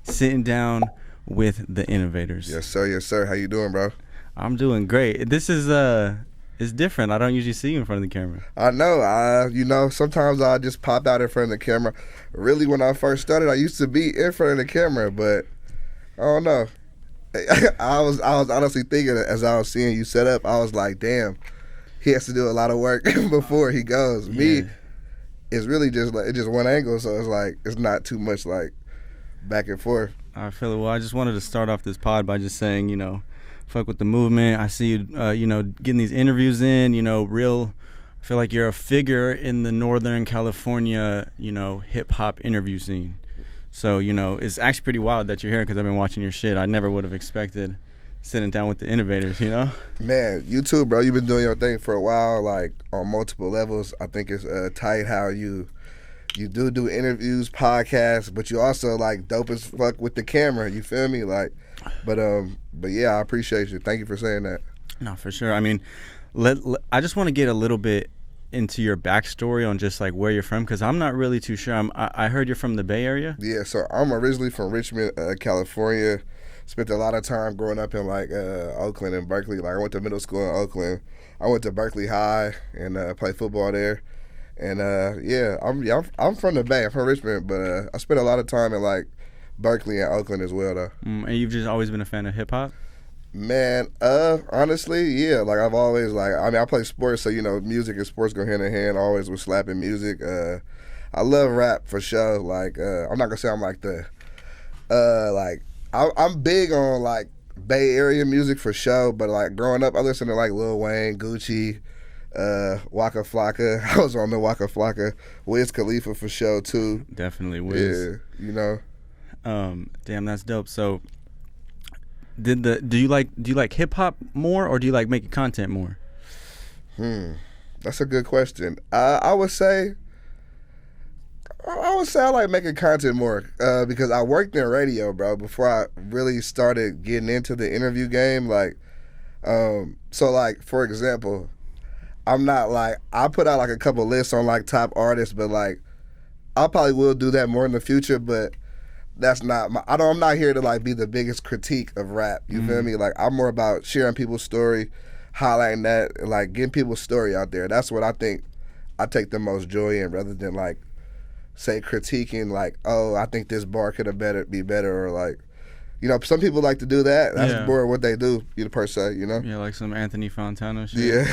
Sitting down with the Innovators. Yes, sir. Yes, sir. How you doing, bro? I'm doing great. This is it's different. I don't usually see you in front of the camera. I know. Sometimes I just pop out in front of the camera. Really, when I first started, I used to be in front of the camera, but I don't know. I was honestly thinking as I was seeing you set up, I was like, damn, he has to do a lot of work before he goes. Yeah. Me, it's really just like it's just one angle, so it's like it's not too much like back and forth. I feel it. Well, I just wanted to start off this pod by just saying, fuck with the movement. I see you, getting these interviews in, real. I feel like you're a figure in the Northern California, hip hop interview scene. So, it's actually pretty wild that you're here because I've been watching your shit. I never would have expected sitting down with the Innovators, Man, you too, bro. You've been doing your thing for a while, like on multiple levels. I think it's tight how you do interviews, podcasts, but you also like dope as fuck with the camera. You feel me? Like, but yeah, I appreciate you. Thank you for saying that. No, for sure. I mean, I just want to get a little bit into your backstory on just like where you're from, because I'm not really too sure. I heard you're from the Bay Area. Yeah, so I'm originally from Richmond, California. Spent a lot of time growing up in like Oakland and Berkeley. Like I went to middle school in Oakland. I went to Berkeley High and played football there. And I'm from the Bay. I'm from Richmond, but I spent a lot of time in like Berkeley and Oakland as well, though. And you've just always been a fan of hip hop? Man, honestly, yeah. Like I've always I play sports, so music and sports go hand in hand. Always with slapping music. I love rap for sure. Like I'm not gonna say I'm like the I'm big on like Bay Area music for sure. But like growing up, I listened to like Lil Wayne, Gucci, Waka Flocka. I was on the Waka Flocka. Wiz Khalifa for sure too. Definitely Wiz. Yeah, Damn, that's dope. So do you like hip hop more, or do you like making content more? That's a good question. I would say I like making content more because I worked in radio, bro, before I really started getting into the interview game. Like, so like for example, I'm not like I put out like a couple lists on like top artists, but like I probably will do that more in the future. But that's not I'm not here to like be the biggest critique of rap. You feel me? Like I'm more about sharing people's story, highlighting that, and like getting people's story out there. That's what I think I take the most joy in, rather than like say critiquing like, oh, I think this bar could have be better, or like, some people like to do that. That's more what they do, per se, Yeah, like some Anthony Fantano shit.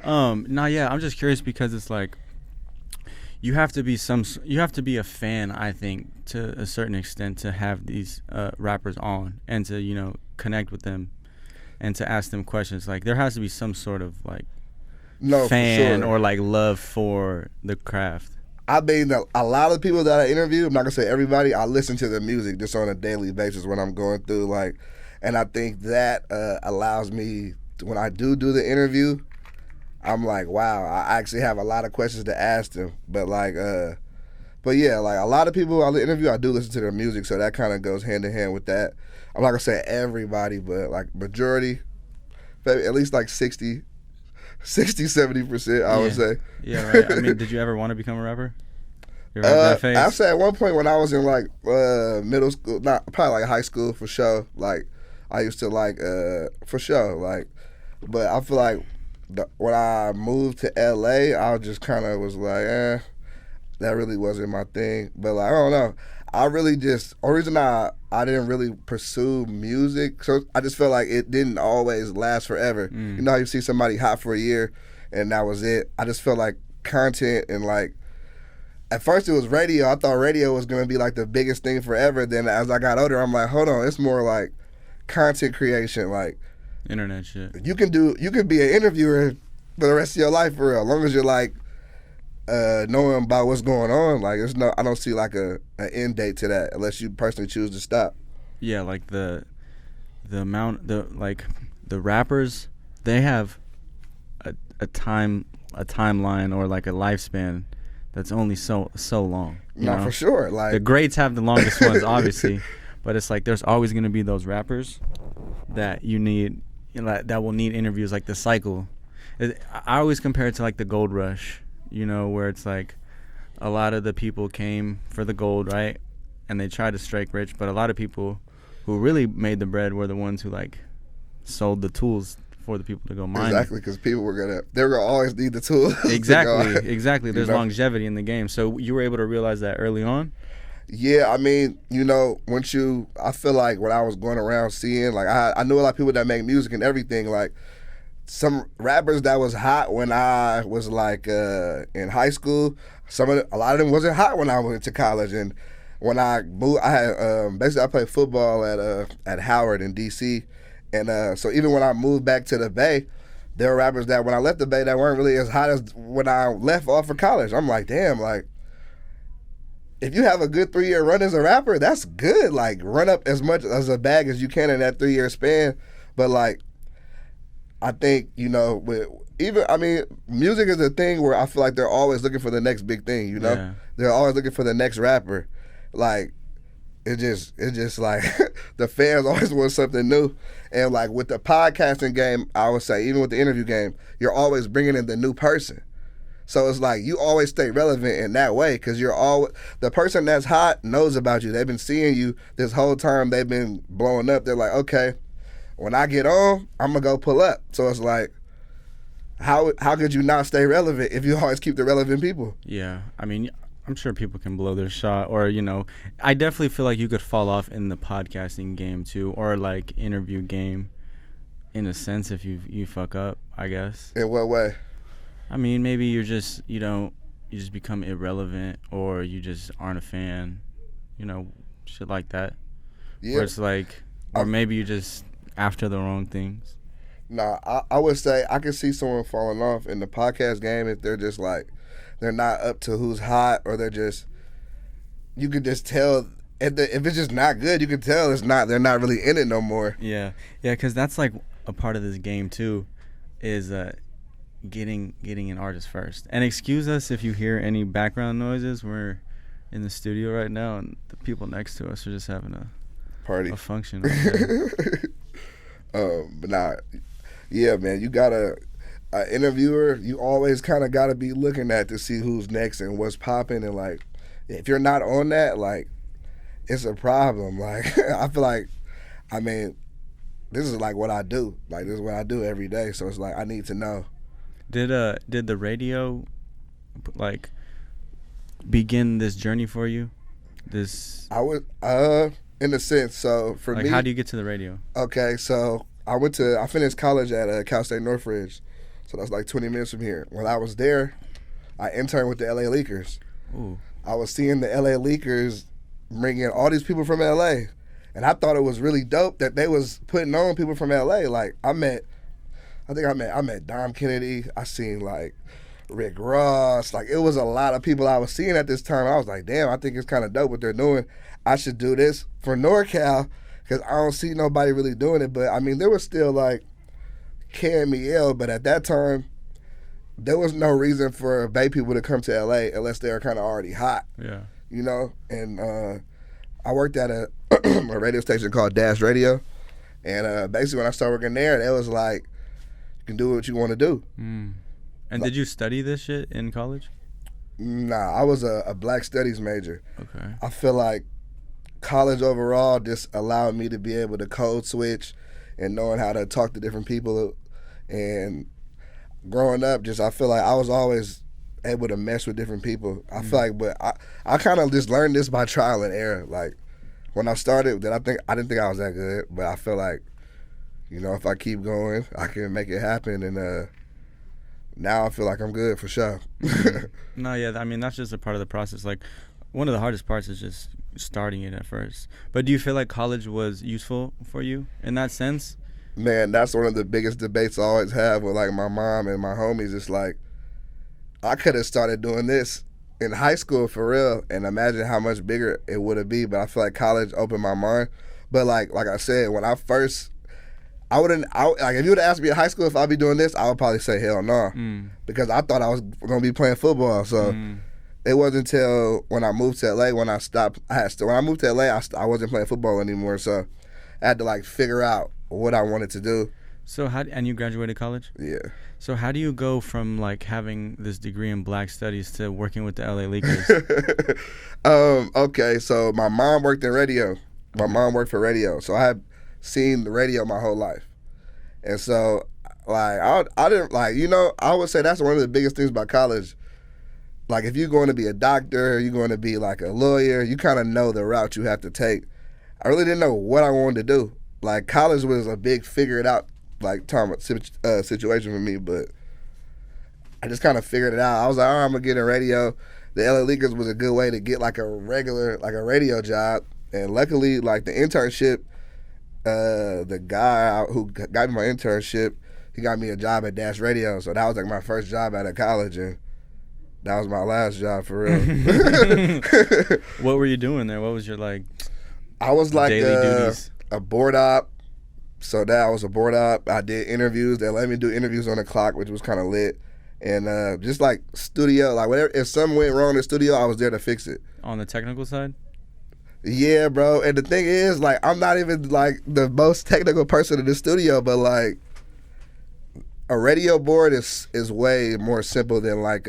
Yeah. Yeah, I'm just curious because it's like you have to be a fan, I think, to a certain extent, to have these rappers on and to connect with them and to ask them questions. Like there has to be some sort of like fan or like love for the craft. I mean, a lot of people that I interview, I'm not gonna say everybody, I listen to their music just on a daily basis when I'm going through, like, and I think that allows me, when I do the interview, I'm like, wow, I actually have a lot of questions to ask them. But like, but yeah, like a lot of people I interview, I do listen to their music, so that kind of goes hand in hand with that. I'm not gonna say everybody, but like majority, at least like 60, 70%, I would say. Yeah, right. I mean, did you ever want to become a rapper? You ever have that phase? I said at one point when I was in like middle school, not probably like high school for sure. Like I used to like for sure. Like, but I feel like when I moved to LA, I just kind of was like, that really wasn't my thing. But like I don't know. I really just, the reason I didn't really pursue music, so I just felt like it didn't always last forever. You know how you see somebody hot for a year and that was it? I just felt like content and like, at first it was radio. I thought radio was going to be like the biggest thing forever. Then as I got older, I'm like, hold on, it's more like content creation, like internet shit. You can be an interviewer for the rest of your life for real, as long as you're like, knowing about what's going on. Like I don't see like an end date to that unless you personally choose to stop. Yeah, like the rappers, they have a timeline or like a lifespan that's only so long. For sure. Like the greats have the longest ones, obviously, but it's like there's always gonna be those rappers that you need, that will need interviews, like the cycle. I always compare it to like the gold rush. Where it's like a lot of the people came for the gold, right? and they try to strike rich, but a lot of people who really made the bread were the ones who like sold the tools for the people to go mine. Exactly, because people they were gonna always need the tools. Exactly. There's longevity in the game, so you were able to realize that early on. Yeah, I mean, I feel like when I was going around seeing, like, I knew a lot of people that make music and everything, like some rappers that was hot when I was like in high school. A lot of them wasn't hot when I went to college, and when I moved, I had basically I played football at Howard in DC. And so even when I moved back to the Bay, there were rappers that when I left the Bay that weren't really as hot as when I left off for college. I'm like, damn, like, if you have a good 3-year run as a rapper, that's good. Like, run up as much as a bag as you can in that 3-year span. But, like, I think, music is a thing where I feel like they're always looking for the next big thing, Yeah. They're always looking for the next rapper. Like, it's just like the fans always want something new. And like with the podcasting game, I would say, even with the interview game, you're always bringing in the new person. So it's like you always stay relevant in that way because the person that's hot knows about you. They've been seeing you this whole time. They've been blowing up. They're like, okay, when I get on, I'm going to go pull up. So it's like, how could you not stay relevant if you always keep the relevant people? Yeah, I mean, I'm sure people can blow their shot, or I definitely feel like you could fall off in the podcasting game too, or like interview game, in a sense if you fuck up, I guess. In what way? I mean, maybe you just become irrelevant, or you just aren't a fan, shit like that. Yeah. Where it's like, or maybe you just after the wrong things. Nah, I would say I could see someone falling off in the podcast game if they're just like, they're not up to who's hot, or you could just tell if it's just not good, you can tell they're not really in it no more. Yeah, because that's like a part of this game too, is getting an artist first. And excuse us if you hear any background noises. We're in the studio right now, and the people next to us are just having a party, a function. Right but nah, yeah, man, you gotta. An interviewer, you always kind of got to be looking at to see who's next and what's popping. And, like, if you're not on that, like, it's a problem. Like, I feel like, I mean, this is, like, what I do. Like, this is what I do every day. So it's like, I need to know. Did the radio, like, begin this journey for you? I would, in a sense. So, for me. How do you get to the radio? Okay, so I finished college at Cal State Northridge. So that's like 20 minutes from here. When I was there, I interned with the LA Leakers. Ooh. I was seeing the LA Leakers bring in all these people from LA. And I thought it was really dope that they was putting on people from LA. Like I met Dom Kennedy. I seen like Rick Ross. Like it was a lot of people I was seeing at this time. I was like, damn, I think it's kind of dope what they're doing. I should do this for NorCal because I don't see nobody really doing it. But I mean, there was still like KMEL, but at that time, there was no reason for Bay people to come to LA unless they were kind of already hot. Yeah. And I worked at a radio station called Dash Radio. And basically when I started working there, it was like, you can do what you want to do. Mm. And did you study this shit in college? Nah, I was a black studies major. Okay. I feel like college overall just allowed me to be able to code switch and knowing how to talk to different people. And growing up, I feel like I was always able to mesh with different people. I feel like, but I kind of just learned this by trial and error. Like when I started, I didn't think I was that good, but I feel like, if I keep going, I can make it happen. And now I feel like I'm good for sure. No, yeah, I mean that's just a part of the process. Like one of the hardest parts is just starting it at first. But do you feel like college was useful for you in that sense? Man, that's one of the biggest debates I always have with like my mom and my homies. It's like, I could have started doing this in high school for real and imagine how much bigger it would have been. But I feel like college opened my mind. But like I said, when I first, if you would have asked me in high school if I'd be doing this, I would probably say hell no. Because I thought I was going to be playing football. So it wasn't until when I moved to LA, when I moved to LA, I wasn't playing football anymore. So I had to like figure out what I wanted to do. So and you graduated college? Yeah. So how do you go from like having this degree in Black Studies to working with the LA Lakers? Okay, so my mom worked in radio. My mom worked for radio, so I had seen the radio my whole life, and so like I didn't like I would say that's one of the biggest things about college. Like if you're going to be a doctor, you're going to be like a lawyer, you kind of know the route you have to take. I really didn't know what I wanted to do. Like college was a big figure it out like situation for me, but I just kind of figured it out. I was like, all right, I'm gonna get in radio. The LA Lakers was a good way to get like a regular like a radio job, and luckily like the internship, the guy who got me my internship, he got me a job at Dash Radio. So that was like my first job out of college, and that was my last job for real. What were you doing there? What was your like? I was like daily duties? A board op. So that I was a board op. I did interviews. They let me do interviews on the clock, which was kind of lit. And just like studio, like whatever, if something went wrong in the studio, I was there to fix it. On the technical side? Yeah, bro. And the thing is, like, I'm not even like the most technical person in the studio, but like a radio board is way more simple than like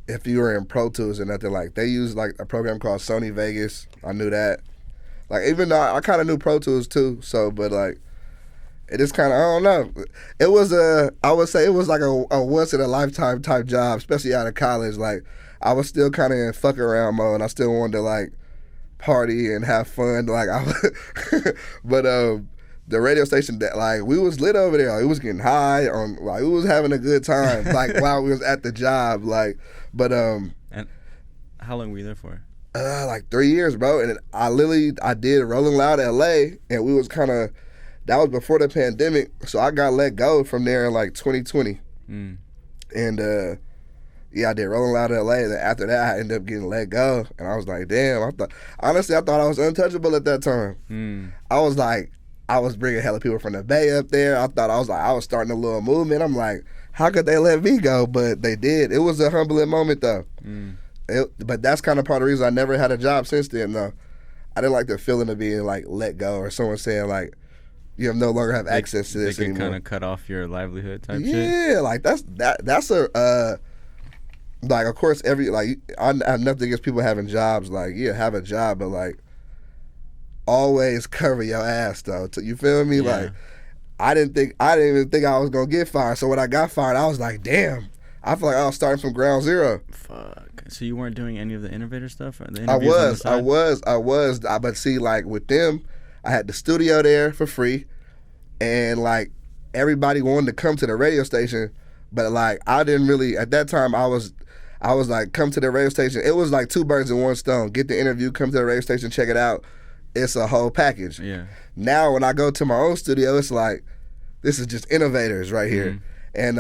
if you were in Pro Tools or nothing. Like they use like a program called Sony Vegas. I knew that. Like even though I kind of knew Pro Tools too, so but like it is kind of I don't know. It was I would say it was like a once in a lifetime type job, especially out of college. Like I was still kind of in fuck around mode. I still wanted to like party and have fun. Like but the radio station that like we was lit over there. Like, it was getting high on like we was having a good time. Like while we was at the job. Like but And how long were you there for? Like 3 years, bro. And I did Rolling Loud LA, and we was kind of, that was before the pandemic, so I got let go from there in like 2020. And yeah, I did Rolling Loud LA, and then after that I ended up getting let go, and I was like, damn, honestly I thought I was untouchable at that time. I was bringing hella people from the Bay up there. I thought I was starting a little movement. I'm like, how could they let me go? But they did. It was a humbling moment though. But that's kind of part of the reason I never had a job since then, though. I didn't like the feeling of being, like, let go or someone saying, like, you no longer have access to this anymore. They can kind of cut off your livelihood type shit? Yeah, like, that's a, like, of course, I have nothing against people having jobs. Like, yeah, have a job, but, like, always cover your ass, though. You feel me? Yeah. Like, I didn't even think I was going to get fired. So when I got fired, I was like, damn. I feel like I was starting from ground zero. Fuck. So you weren't doing any of the Innovator stuff? I was. But see, like with them, I had the studio there for free, and like everybody wanted to come to the radio station, but like I didn't really at that time. I was like, come to the radio station. It was like two birds in one stone. Get the interview, come to the radio station, check it out. It's a whole package. Yeah. Now when I go to my own studio, it's like this is just Innovators right here, and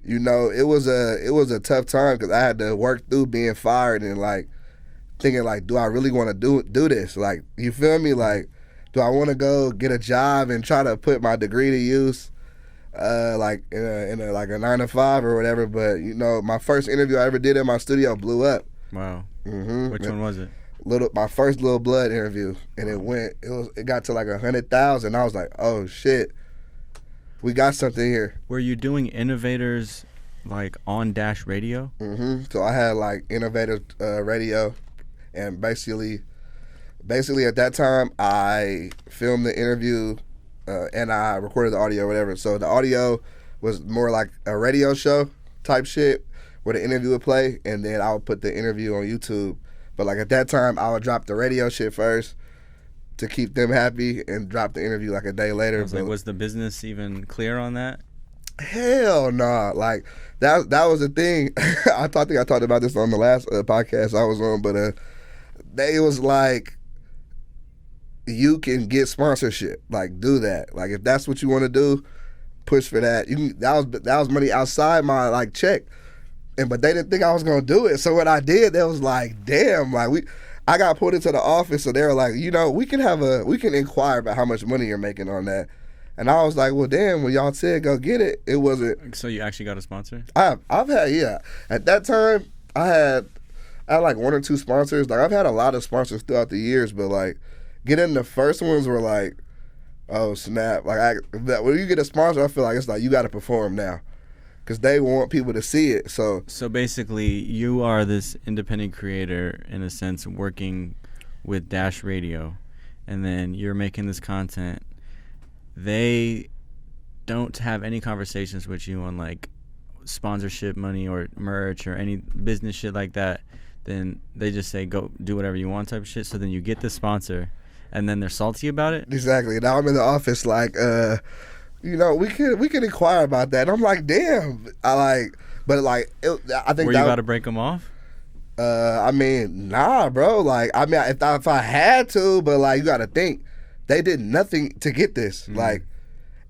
it was a tough time because I had to work through being fired and like thinking like, do I really want to do this? Like, you feel me? Like, do I want to go get a job and try to put my degree to use, like in a like a 9 to 5 or whatever? But my first interview I ever did in my studio blew up. Wow. Which one was it? My first Little Blood interview, and it got to like 100,000. I was like, oh shit. We got something here. Were you doing Innovators like on Dash Radio? So I had like Innovators radio, and basically at that time I filmed the interview and I recorded the audio or whatever. So the audio was more like a radio show type shit where the interview would play, and then I would put the interview on YouTube. But like at that time I would drop the radio shit first to keep them happy and drop the interview like a day later. Was the business even clear on that? Hell nah. Like that was the thing. I think I talked about this on the last podcast I was on, but they was like, you can get sponsorship. Like do that. Like if that's what you want to do, push for that. That was money outside my like check. But they didn't think I was gonna do it. So what I did, they was like, damn, like I got put into the office, so they were like, we can inquire about how much money you're making on that. And I was like, well, damn, when y'all said go get it, it wasn't. So you actually got a sponsor? I've had, yeah. At that time, I had like 1 or 2 sponsors. Like I've had a lot of sponsors throughout the years, but like getting the first ones were like Oh snap! Like when you get a sponsor, I feel like it's like you got to perform now, because they want people to see it. So basically, you are this independent creator in a sense, working with Dash Radio, and then you're making this content. They don't have any conversations with you on like sponsorship money or merch or any business shit like that. Then they just say go do whatever you want type of shit. So then you get the sponsor, and then they're salty about it. Exactly. Now I'm in the office like, we can inquire about that. And I'm like, damn. I think were you about to break them off? I mean, nah, bro. Like, I mean, if I had to, but like, you got to think, they did nothing to get this. Like,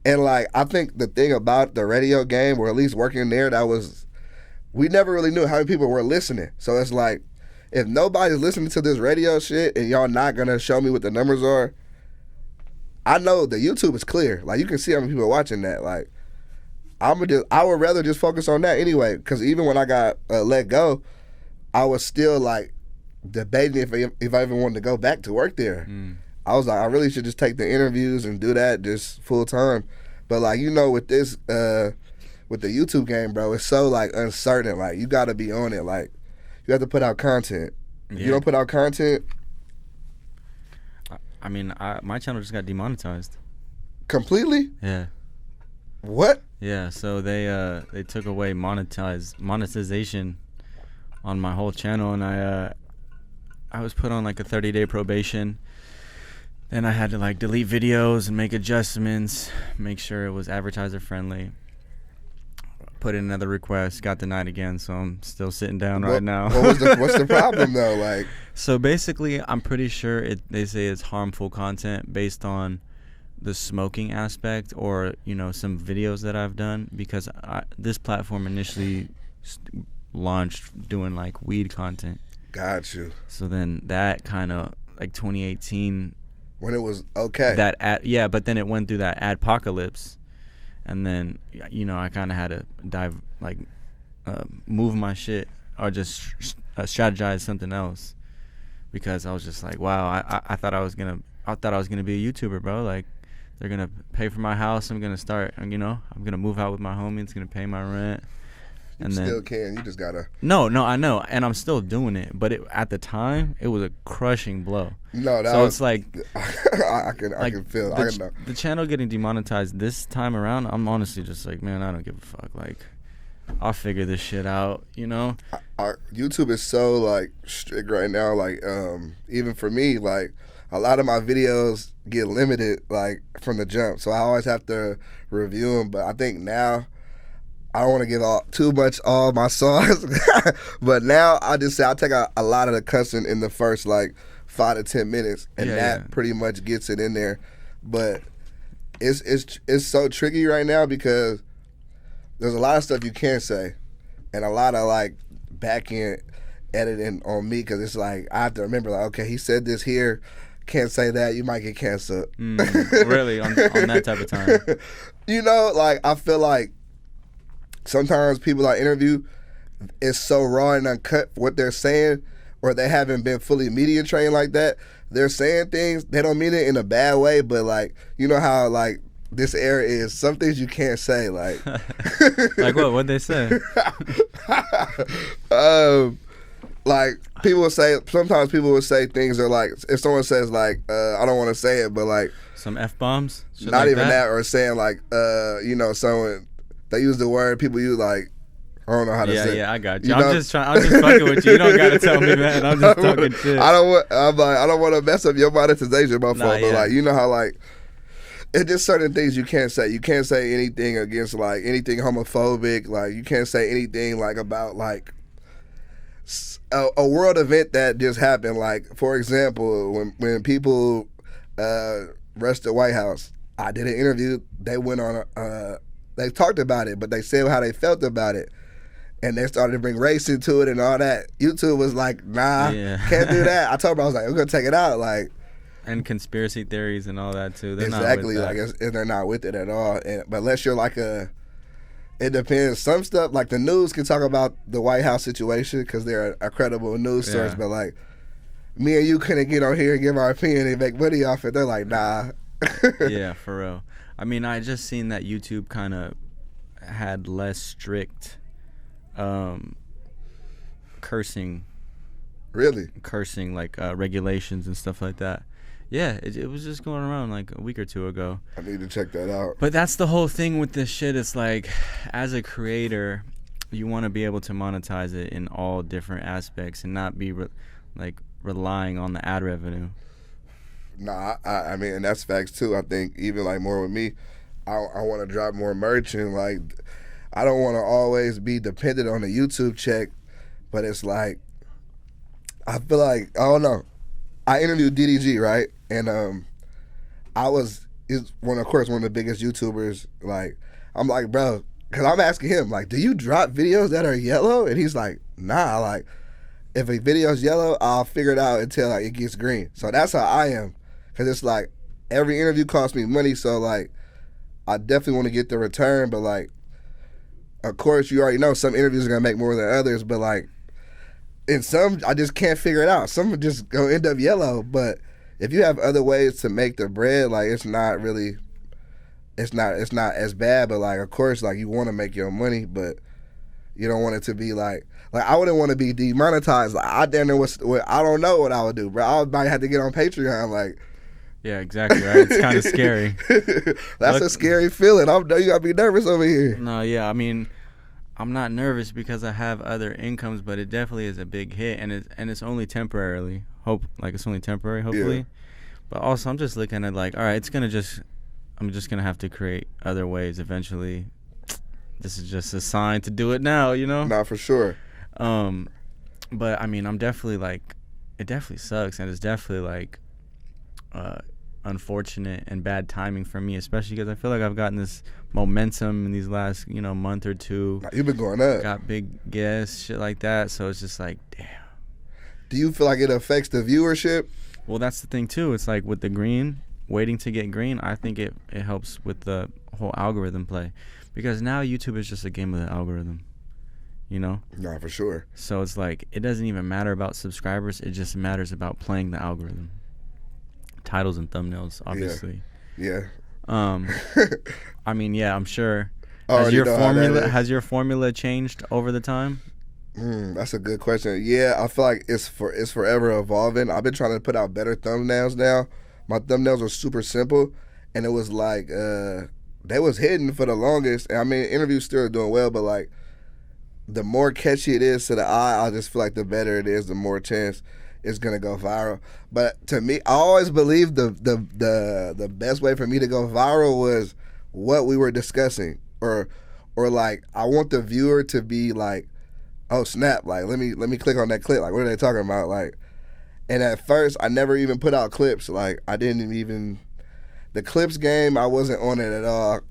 and like, I think the thing about the radio game, or at least working there, we never really knew how many people were listening. So it's like, if nobody's listening to this radio shit and y'all not gonna show me what the numbers are, I know the YouTube is clear. Like, you can see how many people are watching that. Like, I would rather just focus on that anyway. Because even when I got let go, I was still like debating if I even wanted to go back to work there. I was like, I really should just take the interviews and do that just full time. But like, with this, with the YouTube game, bro, it's so like uncertain. Like, you got to be on it. Like, you have to put out content. If you don't put out content, I mean, my channel just got demonetized. Completely? Yeah. What? Yeah. So they took away monetization on my whole channel, and I was put on like a 30-day probation. Then I had to like delete videos and make adjustments, make sure it was advertiser friendly. Put in another request, got denied again, so I'm still sitting down right now. What's the problem though? Like, so basically, I'm pretty sure they say it's harmful content based on the smoking aspect, or some videos that I've done, because this platform initially launched doing like weed content. Got you. So then that kind of like 2018. When it was okay. But then it went through that adpocalypse, and then I kind of had to move my shit, or just strategize something else, because I was just like, wow, I thought I was gonna be a YouTuber, bro. Like, they're gonna pay for my house. I'm gonna start, I'm gonna move out with my homie. It's gonna pay my rent. You still can. You just gotta. No, I know, and I'm still doing it. But at the time, it was a crushing blow. No, it's like I can feel. I can know. The channel getting demonetized this time around. I'm honestly just like, man, I don't give a fuck. Like, I'll figure this shit out. YouTube is so like strict right now. Like, even for me, like a lot of my videos get limited like from the jump, so I always have to review them. But I think now, I don't want to give too much all my sauce, but now I just say I'll take a lot of the cussing in the first like 5 to 10 minutes, and that pretty much gets it in there. But it's so tricky right now, because there's a lot of stuff you can't say, and a lot of like back end editing on me, because it's like I have to remember, like, okay, he said this here, can't say that, you might get canceled. Really, on that type of time. Like, I feel like sometimes people I interview, it's so raw and uncut what they're saying, or they haven't been fully media trained like that. They're saying things, they don't mean it in a bad way, but like, you know how like this era is, some things you can't say, like. Like what? What'd they say? Like, sometimes people will say things that, like, if someone says like, I don't want to say it, but like some F-bombs? Not like even that, or saying like, someone, they use the word people use, like, I don't know how to say it. Yeah, I got you. I'm just fucking with you. You don't gotta tell me, man. I'm just talking shit. I don't want to mess up your monetization, my fault. But like, you know how like, it's just certain things you can't say. You can't say anything against like anything homophobic. Like, you can't say anything like about like a world event that just happened. Like, for example, when people rushed the White House, I did an interview. They went on they talked about it, but they said how they felt about it. And they started to bring race into it and all that. YouTube was like, nah, can't do that. I told them, I was like, we're going to take it out. Like, and conspiracy theories and all that too. They're exactly. Not with like, they're not with it at all. But unless you're like it depends. Some stuff, like the news can talk about the White House situation because they're a credible news source. But like, me and you couldn't get on here and give our opinion and make money off it. They're like, nah, Yeah, for real. I mean, I just seen that YouTube kind of had less strict um, cursing, Really? like regulations and stuff like that. Yeah, it was just going around like a week or two ago. I need to check that out. But that's the whole thing with this shit. It's like, as a creator, you want to be able to monetize it in all different aspects and not be relying on the ad revenue. Nah, I mean, and that's facts too. I think even like more with me, I want to drop more merch, and like I don't want to always be dependent on a YouTube check. But it's like I feel like I don't know. I interviewed DDG, right, and he's one of the biggest YouTubers. Like I'm like, bro, because I'm asking him like, do you drop videos that are yellow? And he's like, nah. Like if a video's yellow, I'll figure it out until like it gets green. So that's how I am. Cause it's like every interview costs me money, so like I definitely want to get the return. But like, of course, you already know some interviews are gonna make more than others. But like, in some, I just can't figure it out. Some are just gonna end up yellow. But if you have other ways to make the bread, like it's not as bad. But like, of course, like you want to make your money, but you don't want it to be like I wouldn't want to be demonetized. Like I damn near I don't know what I would do, bro. I might have to get on Patreon, like. Yeah, exactly, right? It's kind of scary. That's a scary feeling. You gotta be nervous over here. No, yeah, I mean, I'm not nervous because I have other incomes, but it definitely is a big hit, and it's only temporarily. It's only temporary, hopefully. Yeah. But also, I'm just looking at like, all right, I'm just gonna have to create other ways eventually. This is just a sign to do it now, you know? Nah, for sure. But I mean, I'm definitely like, it definitely sucks, and it's definitely like, unfortunate and bad timing for me, especially because I feel like I've gotten this momentum in these last month or two. You've been going up. Got big guests, shit like that. So it's just like, damn. Do you feel like it affects the viewership? Well, that's the thing too. It's like with the green, waiting to get green, I think it helps with the whole algorithm play, because now YouTube is just a game of the algorithm, you know? Nah, for sure. So it's like, it doesn't even matter about subscribers. It just matters about playing the algorithm. Titles and thumbnails, obviously. Yeah. I mean, yeah, I'm sure. Has your formula changed over the time? That's a good question. Yeah, I feel like it's forever evolving. I've been trying to put out better thumbnails now. My thumbnails are super simple, and it was like they was hidden for the longest. And I mean, interviews still are doing well, but like the more catchy it is to the eye, I just feel like the better it is, the more chance it's gonna go viral. But to me, I always believed the best way for me to go viral was what we were discussing, or like I want the viewer to be like, oh snap, like let me click on that clip, like what are they talking about, like. And at first I never even put out clips, like I didn't even, the clips game, I wasn't on it at all.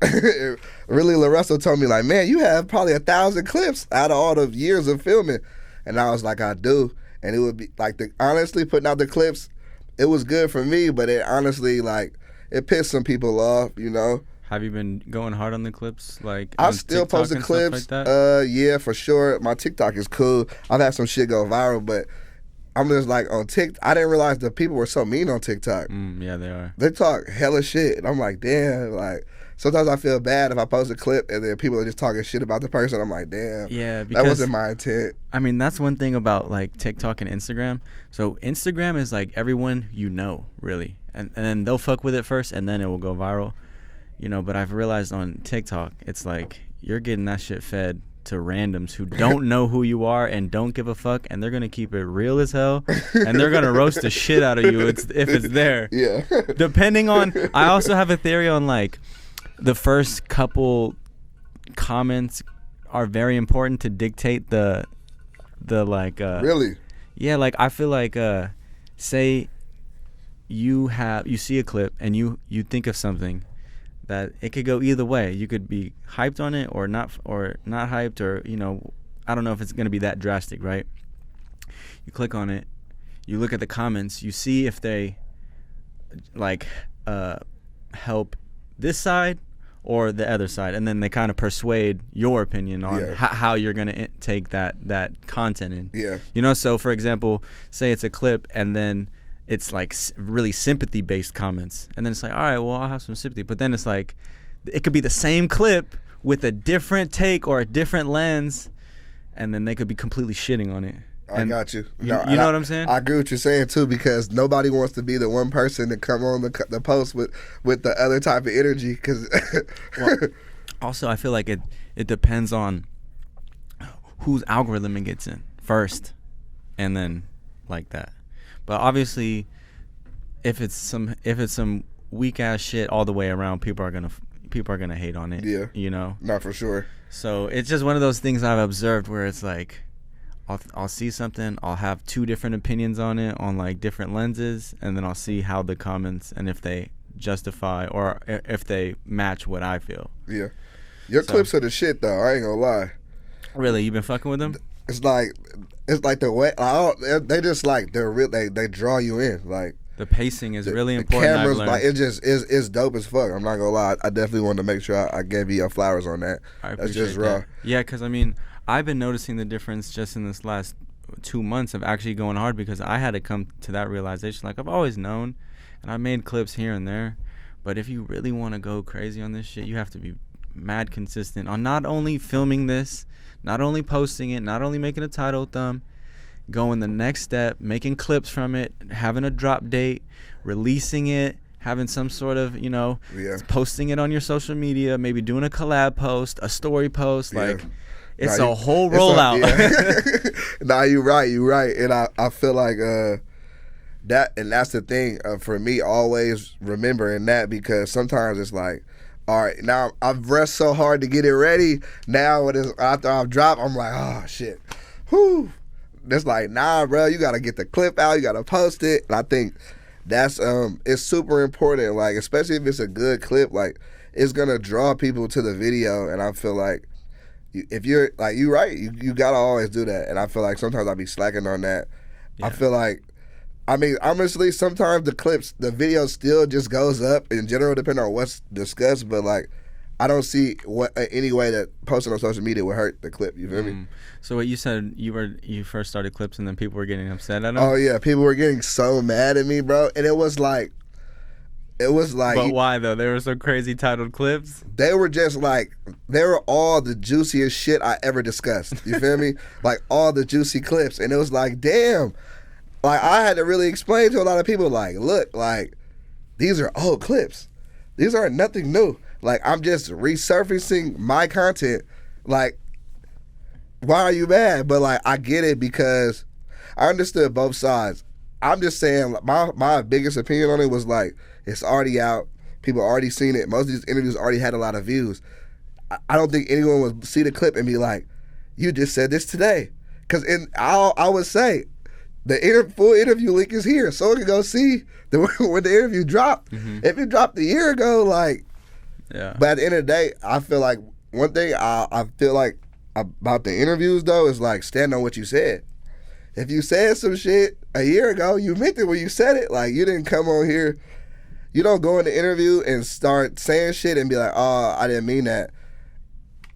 Really, LaRussell told me like, man, you have probably 1,000 clips out of all the years of filming, and I was like, I do. And it would be like, honestly, putting out the clips, it was good for me, but it honestly, like, it pissed some people off, you know? Have you been going hard on the clips? Like, I still post the clips. Like that? Yeah, for sure. My TikTok is cool. I've had some shit go viral, but I'm just like on TikTok. I didn't realize the people were so mean on TikTok. Yeah, they are. They talk hella shit. And I'm like, damn, like, sometimes I feel bad if I post a clip and then people are just talking shit about the person. I'm like, damn, yeah, because that wasn't my intent. I mean, that's one thing about like TikTok and Instagram. So Instagram is like everyone you know, really. And then they'll fuck with it first and then it will go viral. You know, but I've realized on TikTok, it's like you're getting that shit fed to randoms who don't know who you are and don't give a fuck, and they're gonna keep it real as hell, and they're gonna roast the shit out of you if it's there. Yeah. Depending on, I also have a theory on like the first couple comments are very important to dictate the like. Really? Yeah, like I feel like say you see a clip and you think of something that it could go either way. You could be hyped on it or not hyped, or you know, I don't know if it's going to be that drastic, right? You click on it, you look at the comments, you see if they like help this side or the other side, and then they kind of persuade your opinion on how you're going to take that content in. Yeah. You know, so for example, say it's a clip and then it's like really sympathy based comments, and then it's like, all right, well, I'll have some sympathy, but then it's like it could be the same clip with a different take or a different lens, and then they could be completely shitting on it. I got you. You know what I'm saying? I agree with what you're saying too, because nobody wants to be the one person to come on the post with the other type of energy. Cause well, also, I feel like it depends on whose algorithm it gets in first, and then like that. But obviously, if it's some weak ass shit all the way around, people are gonna hate on it. Yeah, you know. Not for sure. So it's just one of those things I've observed where it's like, I'll see something, I'll have two different opinions on it on like different lenses, and then I'll see how the comments and if they justify or if they match what I feel. Yeah, your clips are the shit though. I ain't gonna lie. Really, you been fucking with them? It's like the way they just like they're real. They draw you in. Like the pacing is really important. The cameras, like it just is dope as fuck. I'm not gonna lie. I definitely wanted to make sure I gave you your flowers on that. I appreciate That's just raw. That. Yeah, because I mean, I've been noticing the difference just in this last 2 months of actually going hard, because I had to come to that realization. Like, I've always known, and I made clips here and there, but if you really want to go crazy on this shit, you have to be mad consistent on not only filming this, not only posting it, not only making a title thumb, going the next step, making clips from it, having a drop date, releasing it, having some sort of, posting it on your social media, maybe doing a collab post, a story post, like it's a whole rollout. Nah, you're right. And I feel like that's the thing for me, always remembering that, because sometimes it's like, all right, now I've rushed so hard to get it ready. Now after I've dropped, I'm like, oh shit. Whew. It's like, nah, bro, you gotta get the clip out, you gotta post it. And I think that's it's super important, like, especially if it's a good clip, like, it's gonna draw people to the video. And I feel like if you're like, you're right, you gotta always do that. And I feel like sometimes I be slacking on that. Yeah. I feel like, I mean, honestly, sometimes the video still just goes up in general, depending on what's discussed. But like, I don't see any way that posting on social media would hurt the clip. You feel me? So what you said, you first started clips and then people were getting upset at them? Oh yeah, people were getting so mad at me, bro. And it was like. But why though? They were so crazy titled clips? They were just like, they were all the juiciest shit I ever discussed. You feel me? Like, all the juicy clips. And it was like, damn. Like, I had to really explain to a lot of people, like, look, like, these are old clips. These are nothing new. Like, I'm just resurfacing my content. Like, why are you mad? But like, I get it, because I understood both sides. I'm just saying, my biggest opinion on it was like, it's already out. People already seen it. Most of these interviews already had a lot of views. I don't think anyone would see the clip and be like, you just said this today. Because I would say, the full interview link is here. Someone can go see when the interview dropped. Mm-hmm. If it dropped a year ago, like, yeah. But at the end of the day, I feel like one thing I feel like about the interviews, though, is like, stand on what you said. If you said some shit a year ago, you meant it when you said it. Like, you didn't come on here. You don't go in the interview and start saying shit and be like, oh, I didn't mean that.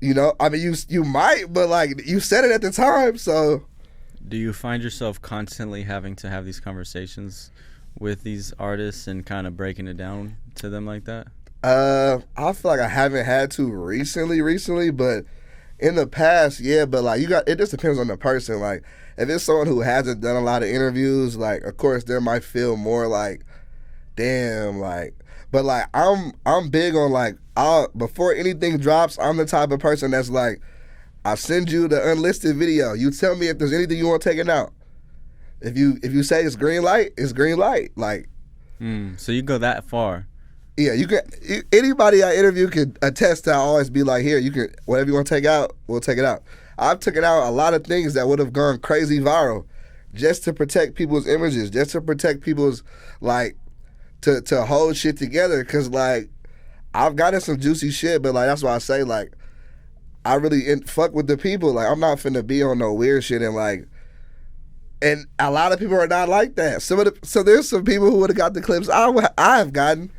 You know? I mean, you might, but like, you said it at the time, so. Do you find yourself constantly having to have these conversations with these artists and kind of breaking it down to them like that? I feel like I haven't had to recently, but in the past, yeah. But like, it just depends on the person. Like, if it's someone who hasn't done a lot of interviews, like, of course, there might feel more like, damn, like. But like, I'm big on like, before anything drops, I'm the type of person that's like, I send you the unlisted video. You tell me if there's anything you want taken out. If you say it's green light, it's green light. Like, so you go that far. Yeah, you can. Anybody I interview could attest to. I always be like, here, you can, whatever you want to take out, we'll take it out. I've taken out a lot of things that would have gone crazy viral, just to protect people's images, just to protect people's, like, to hold shit together. Cause like, I've gotten some juicy shit, but like, that's why I say, like, I really fuck with the people. Like, I'm not finna be on no weird shit and like. And a lot of people are not like that. So there's some people who would have got the clips I've gotten.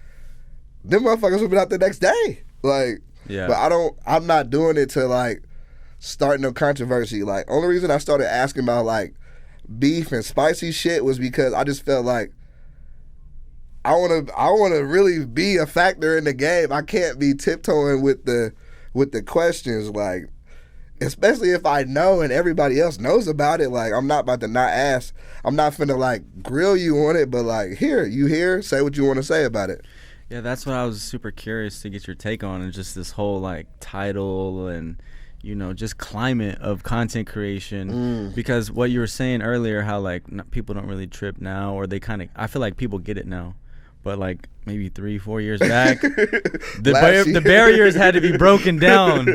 Them motherfuckers would be out the next day. Like, yeah. But I'm not doing it to like start no controversy. Like, only reason I started asking about like beef and spicy shit was because I just felt like I wanna really be a factor in the game. I can't be tiptoeing with the questions, like, especially if I know and everybody else knows about it. Like, I'm not about to not ask. I'm not finna like grill you on it, but like, here, say what you want to say about it. Yeah, that's what I was super curious to get your take on, and just this whole like title and just climate of content creation. Because what you were saying earlier, how like people don't really trip now, or they kind of, I feel like people get it now, but like maybe 3-4 years back, the barriers had to be broken down.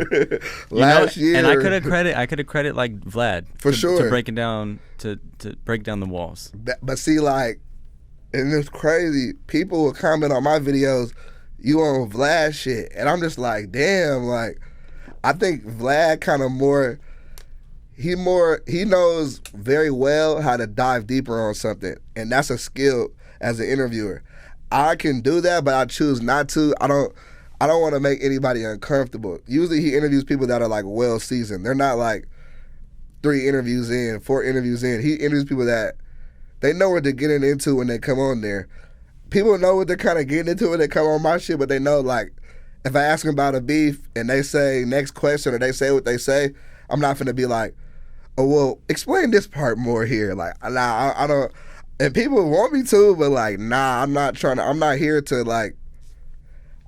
Last year, and I could have credit like Vlad for sure to breaking down to break down the walls. But see, like, and it's crazy. People will comment on my videos, you on Vlad shit, and I'm just like, damn. Like, I think Vlad kind of he knows very well how to dive deeper on something, and that's a skill as an interviewer. I can do that, but I choose not to. I don't want to make anybody uncomfortable. Usually he interviews people that are like well seasoned. They're not like 3 interviews in, 4 interviews in. He interviews people that they know what they're getting into when they come on there. People know what they're kind of getting into when they come on my shit, but they know, like, if I ask them about a beef and they say next question or they say what they say, I'm not finna be like, oh, well, explain this part more here. Like, nah, I don't. And people want me to, but like, nah, I'm not here to like,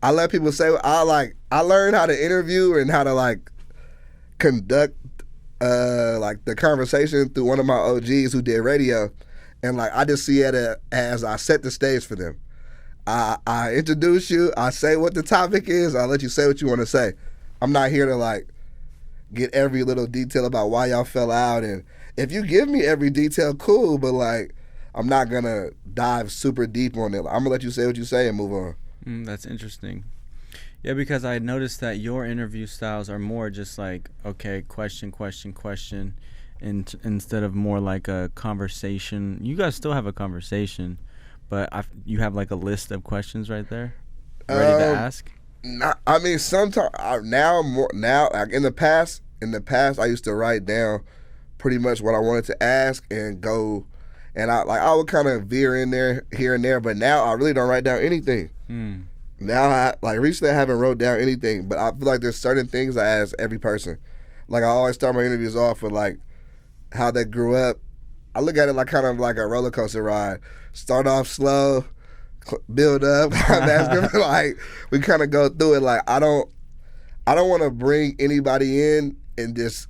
I let people say, I learned how to interview and how to like conduct like the conversation through one of my OGs who did radio. And like, I just see it as I set the stage for them. I introduce you, I say what the topic is, I let you say what you want to say. I'm not here to like get every little detail about why y'all fell out. And if you give me every detail, cool, but like, I'm not gonna dive super deep on it. I'm gonna let you say what you say and move on. That's interesting. Yeah, because I noticed that your interview styles are more just like, okay, question, and instead of more like a conversation. You guys still have a conversation, but you have like a list of questions right there, ready to ask. I mean, sometimes now like in the past, I used to write down pretty much what I wanted to ask and go. And I would kind of veer in there here and there, but now I really don't write down anything. Now recently I haven't wrote down anything, but I feel like there's certain things I ask every person. Like, I always start my interviews off with like how they grew up. I look at it like kind of like a roller coaster ride. Start off slow, build up. Like, we kind of go through it. Like, I don't want to bring anybody in and just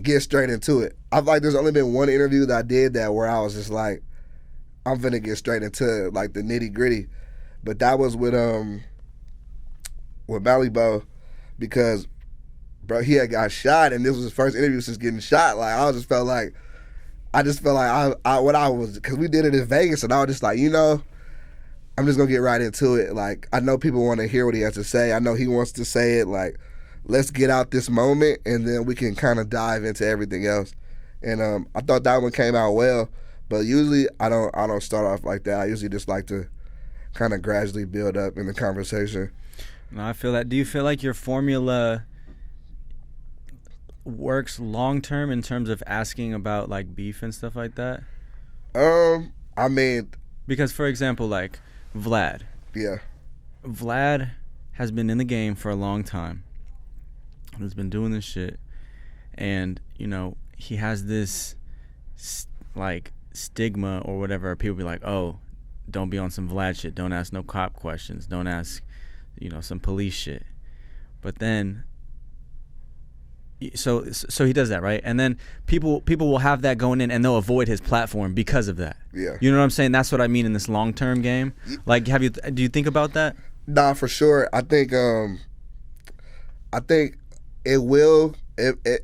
get straight into it. I feel like there's only been one interview that I did that where I was just like, I'm finna get straight into like the nitty gritty. But that was with Malibu, because bro, he had got shot and this was his first interview since getting shot. Like, I just felt like because we did it in Vegas, and I was just like, I'm just gonna get right into it. Like, I know people want to hear what he has to say. I know he wants to say it. Like, let's get out this moment, and then we can kind of dive into everything else. And I thought that one came out well, but usually I don't start off like that. I usually just like to kind of gradually build up in the conversation. No, I feel that. Do you feel like your formula works long term in terms of asking about like beef and stuff like that? I mean, because for example, like Vlad. Yeah. Vlad has been in the game for a long time. He's been doing this shit, and he has this like stigma or whatever. People be like, oh, don't be on some Vlad shit. Don't ask no cop questions. Don't ask, some police shit. But then, so he does that, right? And then people will have that going in, and they'll avoid his platform because of that. Yeah. You know what I'm saying? That's what I mean in this long term game. Like, do you think about that? Nah, for sure. I think it will.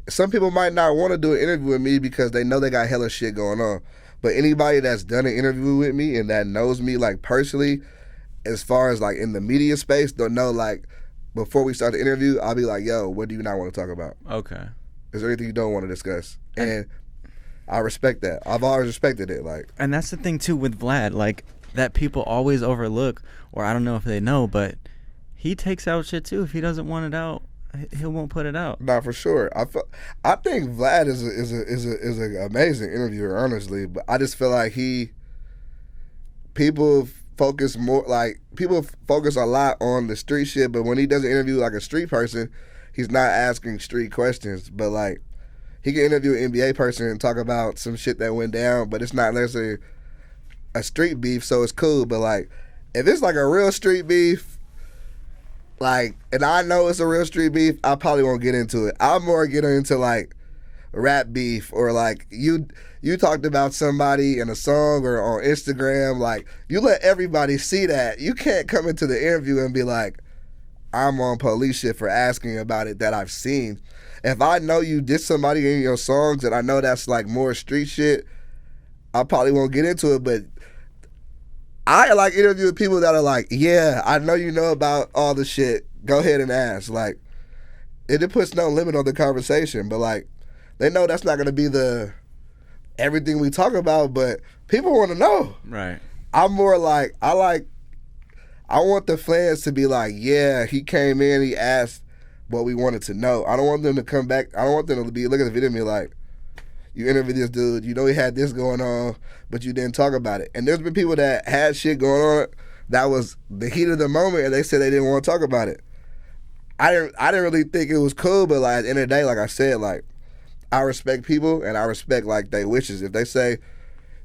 Some people might not want to do an interview with me because they know they got hella shit going on. But anybody that's done an interview with me and that knows me like personally, as far as like in the media space, they'll know like before we start the interview, I'll be like, yo, what do you not want to talk about? Okay. Is there anything you don't want to discuss? And I respect that. I've always respected it. Like, and that's the thing too with Vlad, like that people always overlook, or I don't know if they know, but he takes out shit too. If he doesn't want it out, he won't put it out. Nah, for sure. I think Vlad is an amazing interviewer, honestly. But I just feel like people focus more, like, people focus a lot on the street shit, but when he does an interview like a street person, he's not asking street questions. But, like, he can interview an NBA person and talk about some shit that went down, but it's not necessarily a street beef, so it's cool. But, like, if it's like a real street beef, like, and I know it's a real street beef, I probably won't get into it. I'll more get into, like, rap beef, or like you talked about somebody in a song or on Instagram. Like, you let everybody see that. You can't come into the interview and be like, I'm on police shit for asking about it that I've seen. If I know you did somebody in your songs and I know that's like more street shit, I probably won't get into it. But I like interviewing people that are like, yeah, I know you know about all the shit. Go ahead and ask. Like, it puts no limit on the conversation, but like, they know that's not going to be the everything we talk about, but people want to know. Right. I'm more like, I want the fans to be like, yeah, he came in, he asked what we wanted to know. I don't want them to come back. I don't want them to be looking at the video and be like, you interviewed this dude, you know he had this going on, but you didn't talk about it. And there's been people that had shit going on that was the heat of the moment, and they said they didn't want to talk about it. I didn't really think it was cool, but like at the end of the day, like I said, like, I respect people, and I respect, like, their wishes. If they say,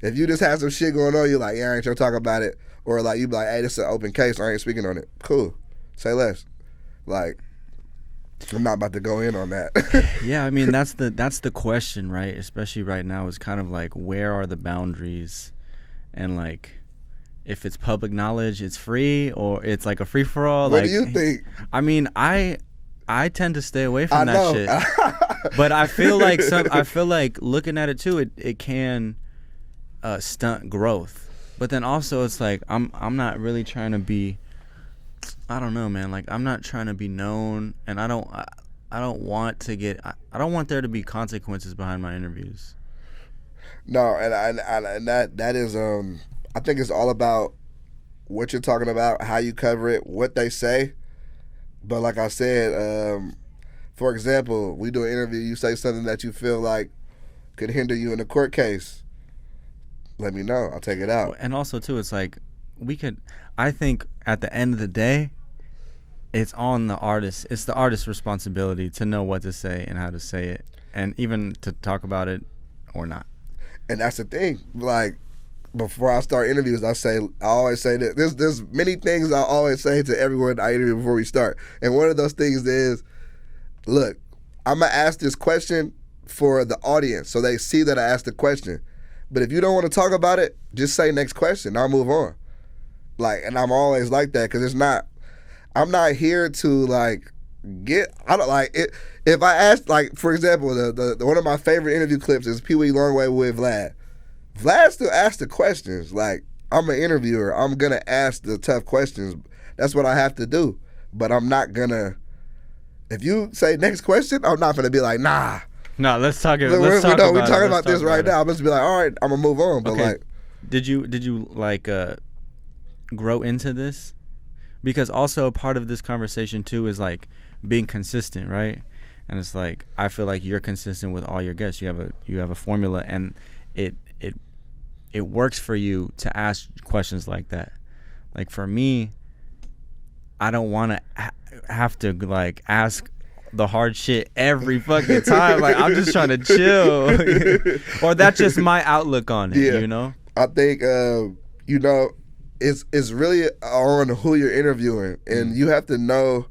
if you just have some shit going on, you're like, yeah, I ain't trying to talk about it. Or, like, you be like, hey, this is an open case, I ain't speaking on it. Cool. Say less. Like, I'm not about to go in on that. Yeah, I mean, that's the question, right? Especially right now, is kind of like, where are the boundaries? And, like, if it's public knowledge, it's free, or it's like a free-for-all. What like, do you think? I mean, I tend to stay away from that shit. But I feel like looking at it too, it can stunt growth. But then also it's like I'm not really trying to be, I don't know, man. Like, I'm not trying to be known, and I don't want to get, I don't want there to be consequences behind my interviews. No, and that is I think it's all about what you're talking about, how you cover it, what they say. But like I said, for example, we do an interview, you say something that you feel like could hinder you in a court case, let me know. I'll take it out. And also, too, it's like, I think at the end of the day, it's on the artist. It's the artist's responsibility to know what to say and how to say it, and even to talk about it or not. And that's the thing. Like, before I start interviews, I always say that there's many things I always say to everyone I interview before we start. And one of those things is, look, I'm going to ask this question for the audience so they see that I asked the question. But if you don't want to talk about it, just say next question. I'll move on. Like, and I'm always like that, because I'm not here to like I don't like it. If I ask, like, for example, the one of my favorite interview clips is Pee Wee Longway with Vlad. Vlad still asks the questions. Like, I'm an interviewer. I'm going to ask the tough questions. That's what I have to do. But I'm not going to, if you say next question, I'm not going to be like, nah. No, let's talk about we're talking about this right now. I'm just be like, all right, I'm going to move on. But okay. Like, did you like grow into this? Because also part of this conversation too is like being consistent, right? And it's like, I feel like you're consistent with all your guests. You have a formula, and it works for you to ask questions like that. Like, for me, I don't want to have to like ask the hard shit every fucking time. Like, I'm just trying to chill. Or that's just my outlook on it, you know? I think, it's really on who you're interviewing, and you have to know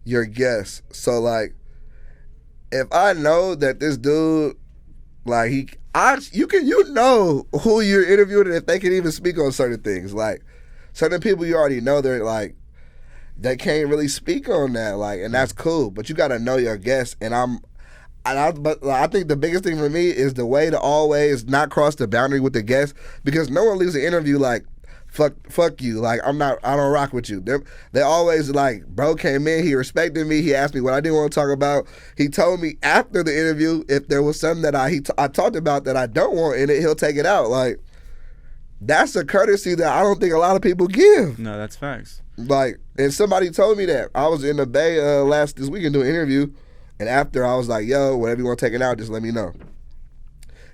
your guests. So, like, if I know that this dude, like, you know who you're interviewing, and if they can even speak on certain things. Like, certain people you already know, they're like, they can't really speak on that, like, and that's cool. But you got to know your guests, but I think the biggest thing for me is the way to always not cross the boundary with the guest, because no one leaves an interview like, fuck you, like, I don't rock with you. They always like, bro came in, he respected me, he asked me what I didn't want to talk about. He told me after the interview if there was something that I talked about that I don't want in it, he'll take it out. Like, that's a courtesy that I don't think a lot of people give. No, that's facts. Like, and somebody told me that. I was in the Bay this weekend doing an interview, and after I was like, yo, whatever you want to take it out, just let me know.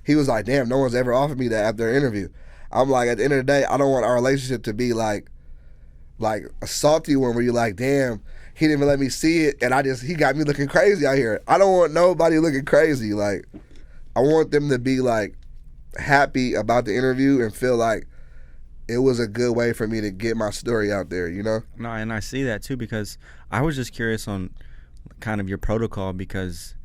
He was like, damn, no one's ever offered me that after an interview. I'm like, at the end of the day, I don't want our relationship to be like a salty one where you're like, damn, he didn't even let me see it, and he got me looking crazy out here. I don't want nobody looking crazy. Like, I want them to be like happy about the interview and feel like it was a good way for me to get my story out there, you know? No, and I see that too, because I was just curious on kind of your protocol, because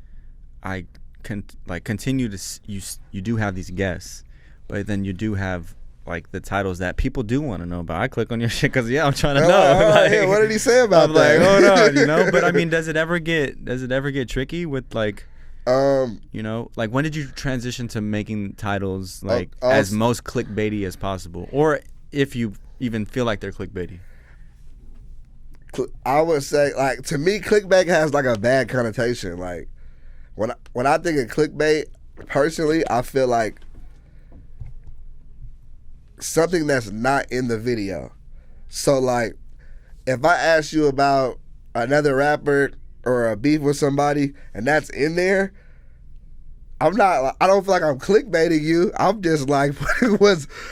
I continue to you do have these guests, but then you do have like the titles that people do want to know about. I click on your shit because I'm trying to know. Like, yeah, what did he say about that? Like, hold on, you know. But I mean, does it ever get tricky with like, you know, like when did you transition to making titles like as most clickbaity as possible, or if you even feel like they're clickbaity? I would say, like, to me, clickbait has like a bad connotation. Like, when I think of clickbait, personally, I feel like something that's not in the video. So, like, if I ask you about another rapper or a beef with somebody and that's in there, I don't feel like I'm clickbaiting you. I'm just like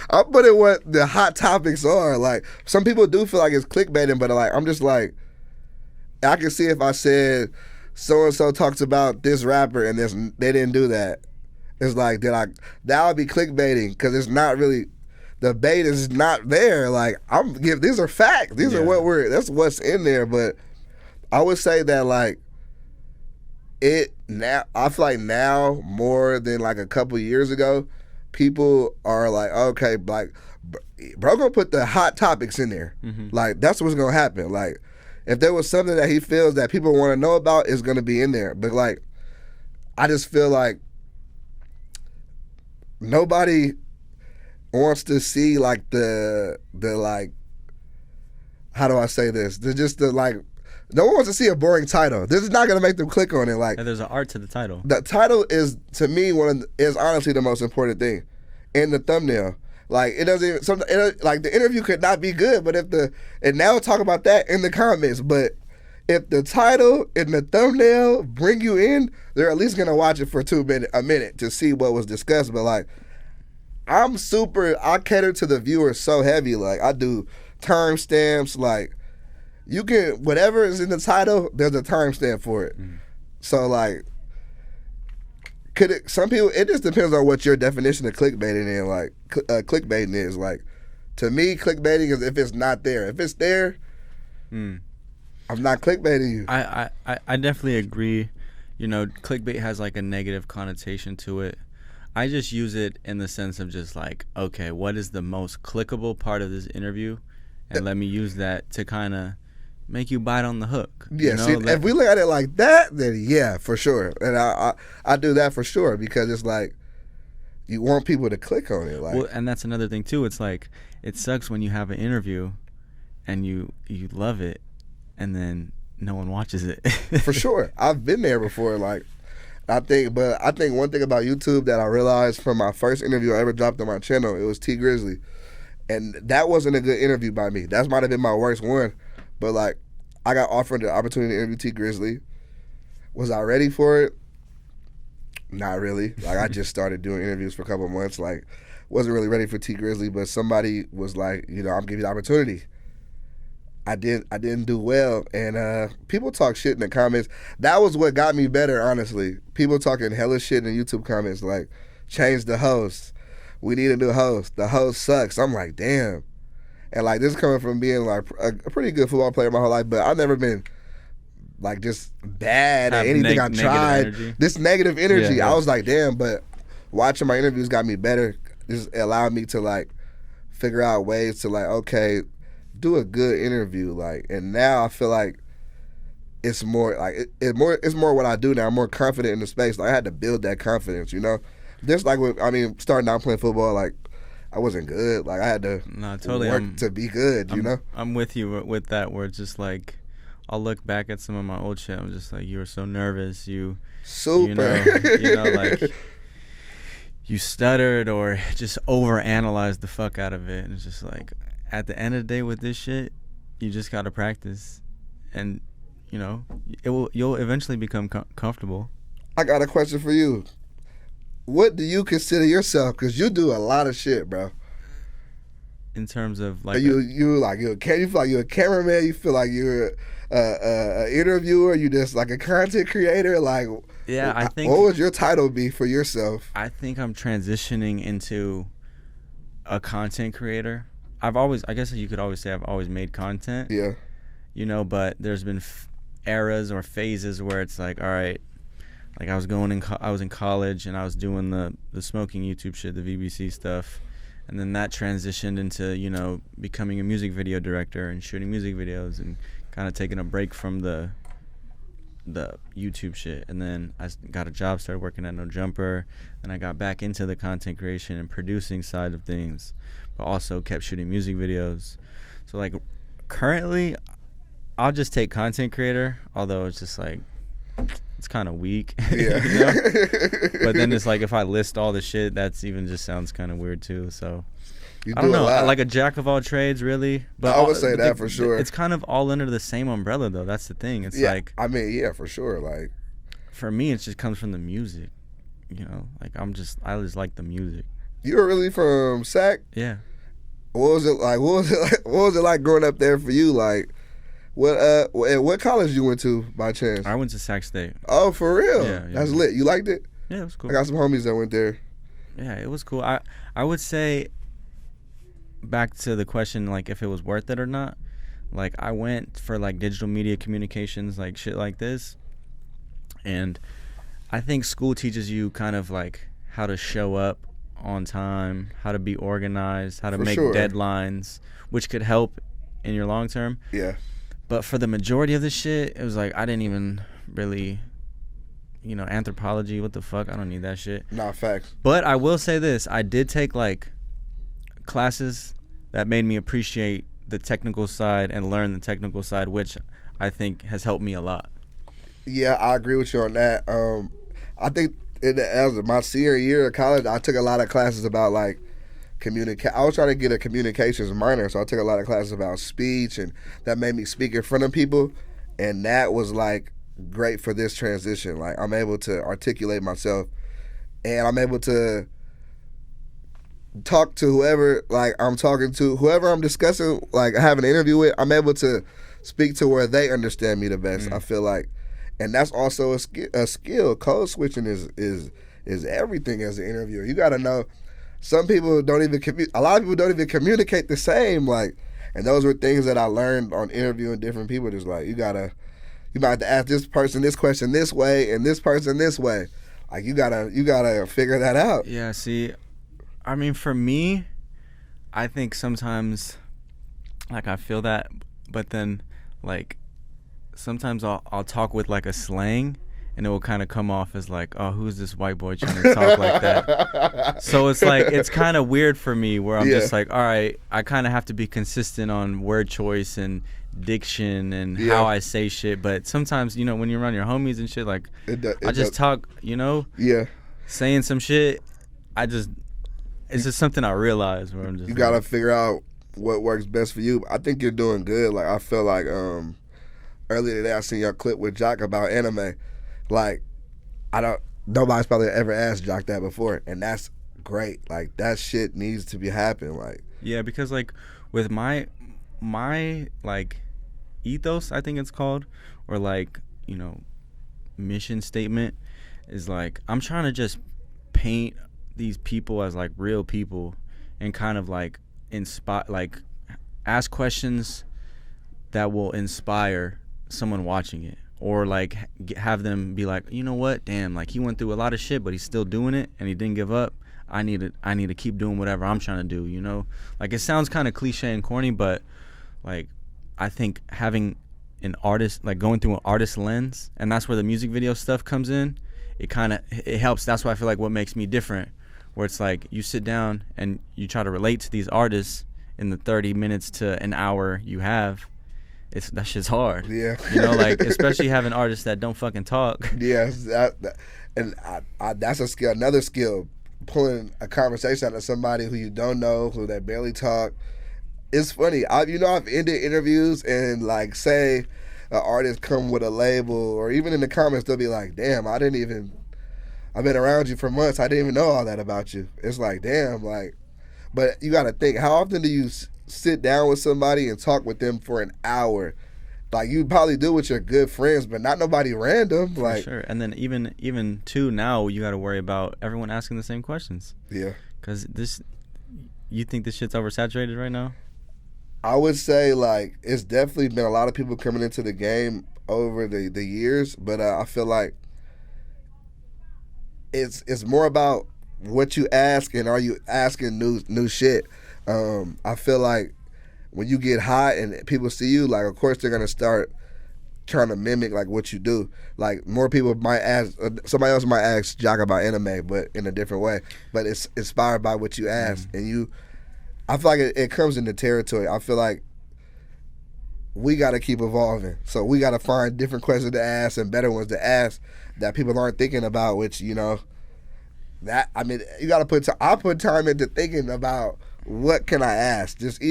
I'm putting what the hot topics are. Like, some people do feel like it's clickbaiting, but like, I'm just like, I can see if I said so and so talks about this rapper and they didn't do that. It's like, that would be clickbaiting, because it's not really, the bait is not there. Like, these are facts. These are that's what's in there. But I would say that, like, now, I feel like now more than like a couple years ago, people are like, okay, like, bro gonna put the hot topics in there. Mm-hmm. Like, that's what's gonna happen. Like, if there was something that he feels that people want to know about, it's gonna be in there. But like, I just feel like nobody wants to see like the like, how do I say this? No one wants to see a boring title. This is not gonna make them click on it. Like, and there's an art to the title. The title is, to me, is honestly the most important thing, in the thumbnail. Like, it doesn't even, like, the interview could not be good, but and now we'll talk about that in the comments. But if the title and the thumbnail bring you in, they're at least gonna watch it for a minute to see what was discussed. But like, I cater to the viewer so heavy. Like, I do timestamps. Like, you can, whatever is in the title, there's a timestamp for it. Mm. So like, some people, it just depends on what your definition of clickbaiting is. Like, clickbaiting is, like, to me, clickbaiting is if it's not there. If it's there, I'm not clickbaiting you. I definitely agree. You know, clickbait has like a negative connotation to it. I just use it in the sense of just like, okay, what is the most clickable part of this interview? And let me use that to kind of make you bite on the hook. Yeah, you know? See, if we look at it like that, then yeah, for sure. And I do that for sure, because it's like, you want people to click on it. Like, well, and that's another thing too. It's like, it sucks when you have an interview and you love it and then no one watches it. For sure. I've been there before. Like, I think one thing about YouTube that I realized from my first interview I ever dropped on my channel, it was T Grizzly. And that wasn't a good interview by me. That might have been my worst one. But like, I got offered the opportunity to interview T Grizzly. Was I ready for it? Not really. Like, I just started doing interviews for a couple of months. Like, wasn't really ready for T Grizzly, but somebody was like, you know, I'm giving you the opportunity. I didn't do well, and people talk shit in the comments. That was what got me better, honestly. People talking hella shit in YouTube comments, like, change the host. We need a new host. The host sucks. I'm like, damn. And like, this is coming from being like a pretty good football player my whole life, but I've never been like just bad at anything I tried. Energy. This negative energy. Yeah. I was like, damn, but watching my interviews got me better. This allowed me to like figure out ways to like, okay, do a good interview. Like, and now I feel like it's more like it's more what I do now. I'm more confident in the space. Like, I had to build that confidence, you know? Just like starting out playing football, like, I wasn't good. Like, I had to work to be good, you know? I'm with you with that, where it's just like, I'll look back at some of my old shit. I'm just like, you were so nervous. Super. You know, like, you stuttered or just overanalyzed the fuck out of it. And it's just like, at the end of the day with this shit, you just got to practice. And, you know, you'll eventually become comfortable. I got a question for you. What do you consider yourself? Because you do a lot of shit, bro. in terms of like Are you feel like you're a cameraman? You feel like you're a interviewer? You just like a content creator? Like, yeah, I think what would your title be for yourself? I think I'm transitioning into a content creator. I guess you could always say I've always made content. Yeah. You know, but there's been eras or phases where it's like, all right, like I was in college and I was doing the smoking YouTube shit, the VBC stuff, and then that transitioned into, you know, becoming a music video director and shooting music videos and kind of taking a break from the YouTube shit. And then I got a job, started working at No Jumper, and I got back into the content creation and producing side of things, but also kept shooting music videos. So like currently I'll just take content creator, although it's just like it's kind of weak. Yeah. You know? But then it's like if I list all the shit, that's even just sounds kind of weird too. So I don't know, like a jack of all trades, really. But I would say that for sure. It's kind of all under the same umbrella, though. That's the thing. It's like, I mean, yeah, for sure. Like, for me, it just comes from the music. You know, like I just like the music. You were really from Sac? Yeah. What was it like? What was it like growing up there for you? Like, what college you went to by chance? I went to Sac State. Oh, for real? Yeah. That's lit. You liked it? Yeah, it was cool. I got some homies that went there. Yeah, it was cool. I would say, back to the question, like if it was worth it or not, like I went for like digital media communications, like shit like this, and I think school teaches you kind of like how to show up on time, how to be organized, how to make deadlines, which could help in your long term. Yeah. But for the majority of the shit, it was like I didn't even really, you know, anthropology, what the fuck? I don't need that shit. Nah, facts. But I will say this, I did take like classes that made me appreciate the technical side and learn the technical side, which I think has helped me a lot. Yeah, I agree with you on that. I think as my senior year of college, I took a lot of classes about like I was trying to get a communications minor, so I took a lot of classes about speech, and that made me speak in front of people, and that was like great for this transition. Like I'm able to articulate myself, and I'm able to talk to whoever like I'm talking to, whoever I'm discussing, like I have an interview with. I'm able to speak to where they understand me the best. I feel like, and that's also a skill. Code switching is everything as an interviewer. You got to know. Some people don't even a lot of people don't even communicate the same. Like, and those were things that I learned on interviewing different people. Just like you might have to ask this person this question this way and this person this way. Like you gotta figure that out. Yeah. See, I mean, for me, I think sometimes, like I feel that, but then, like, sometimes I'll talk with like a slang, and it will kind of come off as like, oh, who's this white boy trying to talk like that? So it's like, it's kind of weird for me where I'm just like, all right, I kind of have to be consistent on word choice and diction and how I say shit. But sometimes, you know, when you're around your homies and shit, like, I just talk, you know, saying some shit, it's just something I realize where I'm just you gotta figure out what works best for you. I think you're doing good. Like, I feel like earlier today I seen your clip with Jock about anime. Like, nobody's probably ever asked Jock that before, and that's great. Like, that shit needs to be happening. Like, yeah, because like with my like ethos, I think it's called, or like, you know, mission statement is like, I'm trying to just paint these people as like real people and kind of like inspire, like ask questions that will inspire someone watching it, or like have them be like, you know what, damn, like he went through a lot of shit but he's still doing it and he didn't give up. I need to keep doing whatever I'm trying to do, you know? Like, it sounds kind of cliche and corny, but like I think having an artist, like going through an artist lens, and that's where the music video stuff comes in, it helps. That's why I feel like what makes me different, where it's like you sit down and you try to relate to these artists in the 30 minutes to an hour you have. That shit's hard. Yeah. You know, like, especially having artists that don't fucking talk. Yeah, and that's a skill. Another skill, pulling a conversation out of somebody who you don't know, who they barely talk. It's funny. I've ended interviews and like, say an artist come with a label, or even in the comments they'll be like, damn, I've been around you for months, I didn't even know all that about you. It's like, damn, like, But you got to think, how often do you sit down with somebody and talk with them for an hour? Like, you probably do with your good friends, but not nobody random. Like, for sure. And then even too, now you got to worry about everyone asking the same questions. Yeah. Because you think this shit's oversaturated right now? I would say, like, it's definitely been a lot of people coming into the game over the years, but I feel like it's more about what you ask and are you asking new shit. I feel like when you get hot and people see you, like, of course they're gonna start trying to mimic like what you do. Like, more people might ask, somebody else might ask Jock about anime, but in a different way. But it's inspired by what you ask, and I feel like it comes into territory. I feel like we got to keep evolving. So we got to find different questions to ask and better ones to ask that people aren't thinking about, which, you know, that, I mean, you got to I put time into thinking about what can I ask. Just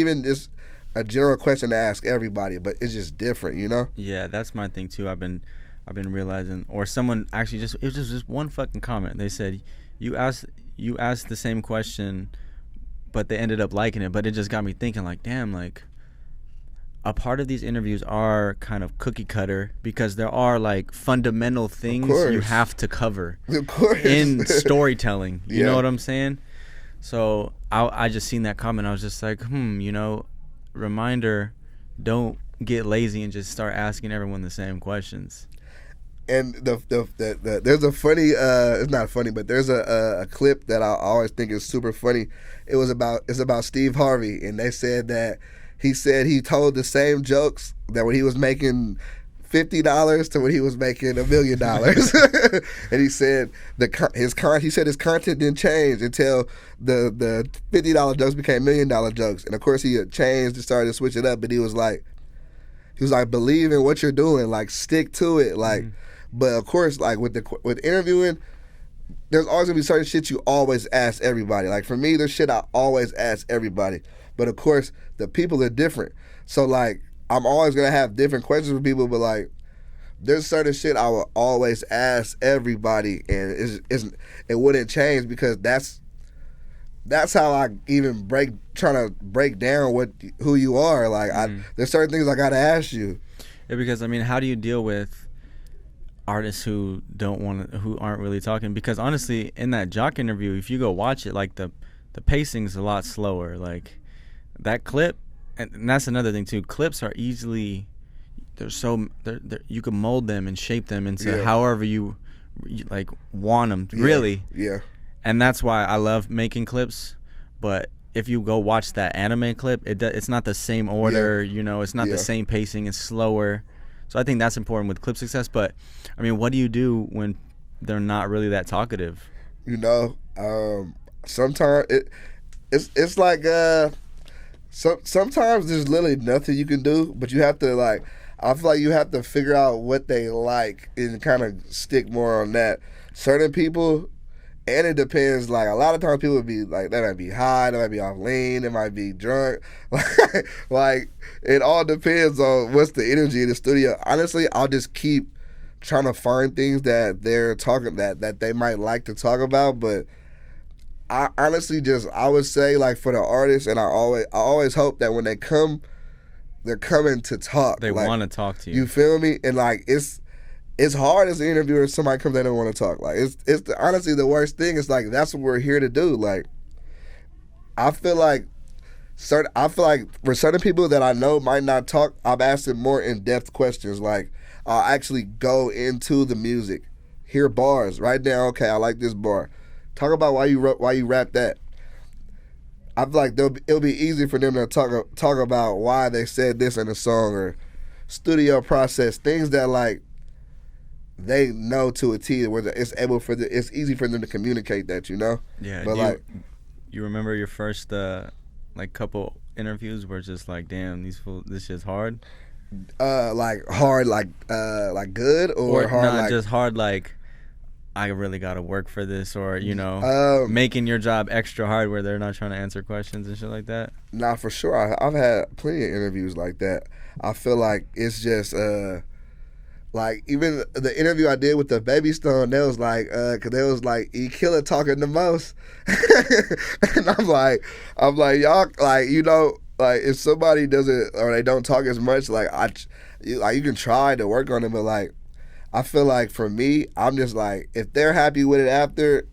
a general question to ask everybody, but it's just different, you know? Yeah, that's my thing too. I've been realizing, or someone actually it was just one fucking comment. They said, you asked the same question, but they ended up liking it. But it just got me thinking, like, damn, like, a part of these interviews are kind of cookie cutter because there are like fundamental things you have to cover in storytelling. You know what I'm saying? So I just seen that comment. I was just like, you know, reminder, don't get lazy and just start asking everyone the same questions. And there's a funny, it's not funny, but there's a clip that I always think is super funny. It's about Steve Harvey, and they said that he said he told the same jokes that when he was making $50 to when he was making $1 million. And he said his content didn't change until the $50 jokes became $1 million jokes. And of course he had changed and started to switch it up, but he was like, believe in what you're doing, like, stick to it, like. But of course, like, with interviewing, there's always gonna be certain shit you always ask everybody. Like, for me, there's shit I always ask everybody. But of course, the people are different. So, like, I'm always gonna have different questions for people. But, like, there's certain shit I will always ask everybody, and it wouldn't change because that's how I even trying to break down who you are. Like, there's certain things I gotta ask you. Yeah, because I mean, how do you deal with artists who aren't really talking? Because honestly, in that Jock interview, if you go watch it, like, the pacing's a lot slower. Like, that clip, and that's another thing too. Clips are easily, you can mold them and shape them into however you like want them. Really. Yeah. And that's why I love making clips. But if you go watch that anime clip, it's not the same order. You know, it's not the same pacing. It's slower. So I think that's important with clip success. But I mean, what do you do when they're not really that talkative? You know, sometimes it's like sometimes there's literally nothing you can do, but you have to, like, I feel like you have to figure out what they like and kind of stick more on that. Certain people, and it depends, like, a lot of times people would be like, they might be high, they might be off lean, they might be drunk. Like, it all depends on what's the energy in the studio. Honestly, I'll just keep trying to find things that they're talking that they might like to talk about. But I honestly I would say, like, for the artists, and I always hope that when they come, they're coming to talk. They like, want to talk to you. You feel me? And, like, it's hard as an interviewer if somebody comes in and want to talk. Like, it's honestly the worst thing. It's like, that's what we're here to do. Like, I feel like for certain people that I know might not talk, I've asked them more in-depth questions. Like, I'll actually go into the music, hear bars, write down, okay, I like this bar. Talk about why you rap that. I feel like it'll be easy for them to talk about why they said this in a song, or studio process, things that, like, they know to a T, where it's easy for them to communicate that, you know? Yeah. But you remember your first like couple interviews where it's just like, damn, this shit's hard? Like hard, like good, or hard, not like just hard, like, I really gotta work for this, or, you know, making your job extra hard where they're not trying to answer questions and shit like that? Nah, for sure. I've had plenty of interviews like that. I feel like it's just Like even the interview I did with the Baby Stone, they was like, cause they was like, E Killer talking the most, and I'm like, y'all, like, you know, like if somebody doesn't or they don't talk as much, like you can try to work on it, but like I feel like for me, I'm just like if they're happy with it after,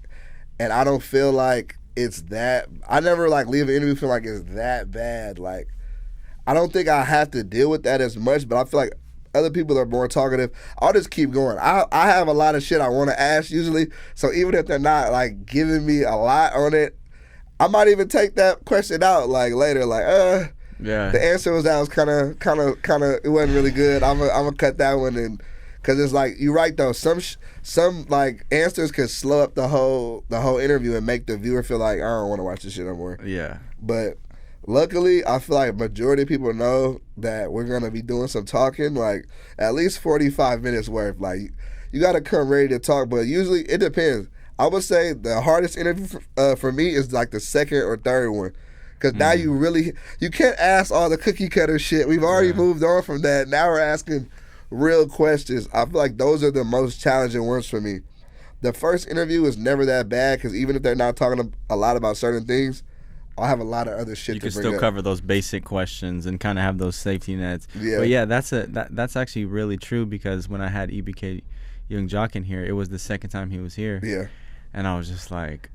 and I don't feel like it's that, I never like leave an interview feeling like it's that bad. Like I don't think I have to deal with that as much, but I feel like other people are more talkative. I'll just keep going. I have a lot of shit I want to ask usually, so even if they're not like giving me a lot on it, I might even take that question out like later. Like, yeah, the answer was kind of, it wasn't really good. I'm gonna cut that one, and because it's like you're right though. Some like answers could slow up the whole interview and make the viewer feel like I don't want to watch this shit no more. Yeah, but. Luckily, I feel like majority of people know that we're going to be doing some talking, like at least 45 minutes worth. Like you got to come ready to talk, but usually it depends. I would say the hardest interview for me is like the second or third one. Because now you can't ask all the cookie cutter shit. We've already moved on from that. Now we're asking real questions. I feel like those are the most challenging ones for me. The first interview is never that bad because even if they're not talking a lot about certain things, I'll have a lot of other shit to bring up. You can still cover those basic questions and kind of have those safety nets. Yeah. But yeah, that's actually really true because when I had EBK Young Jock in here, it was the second time he was here. Yeah. And I was just like,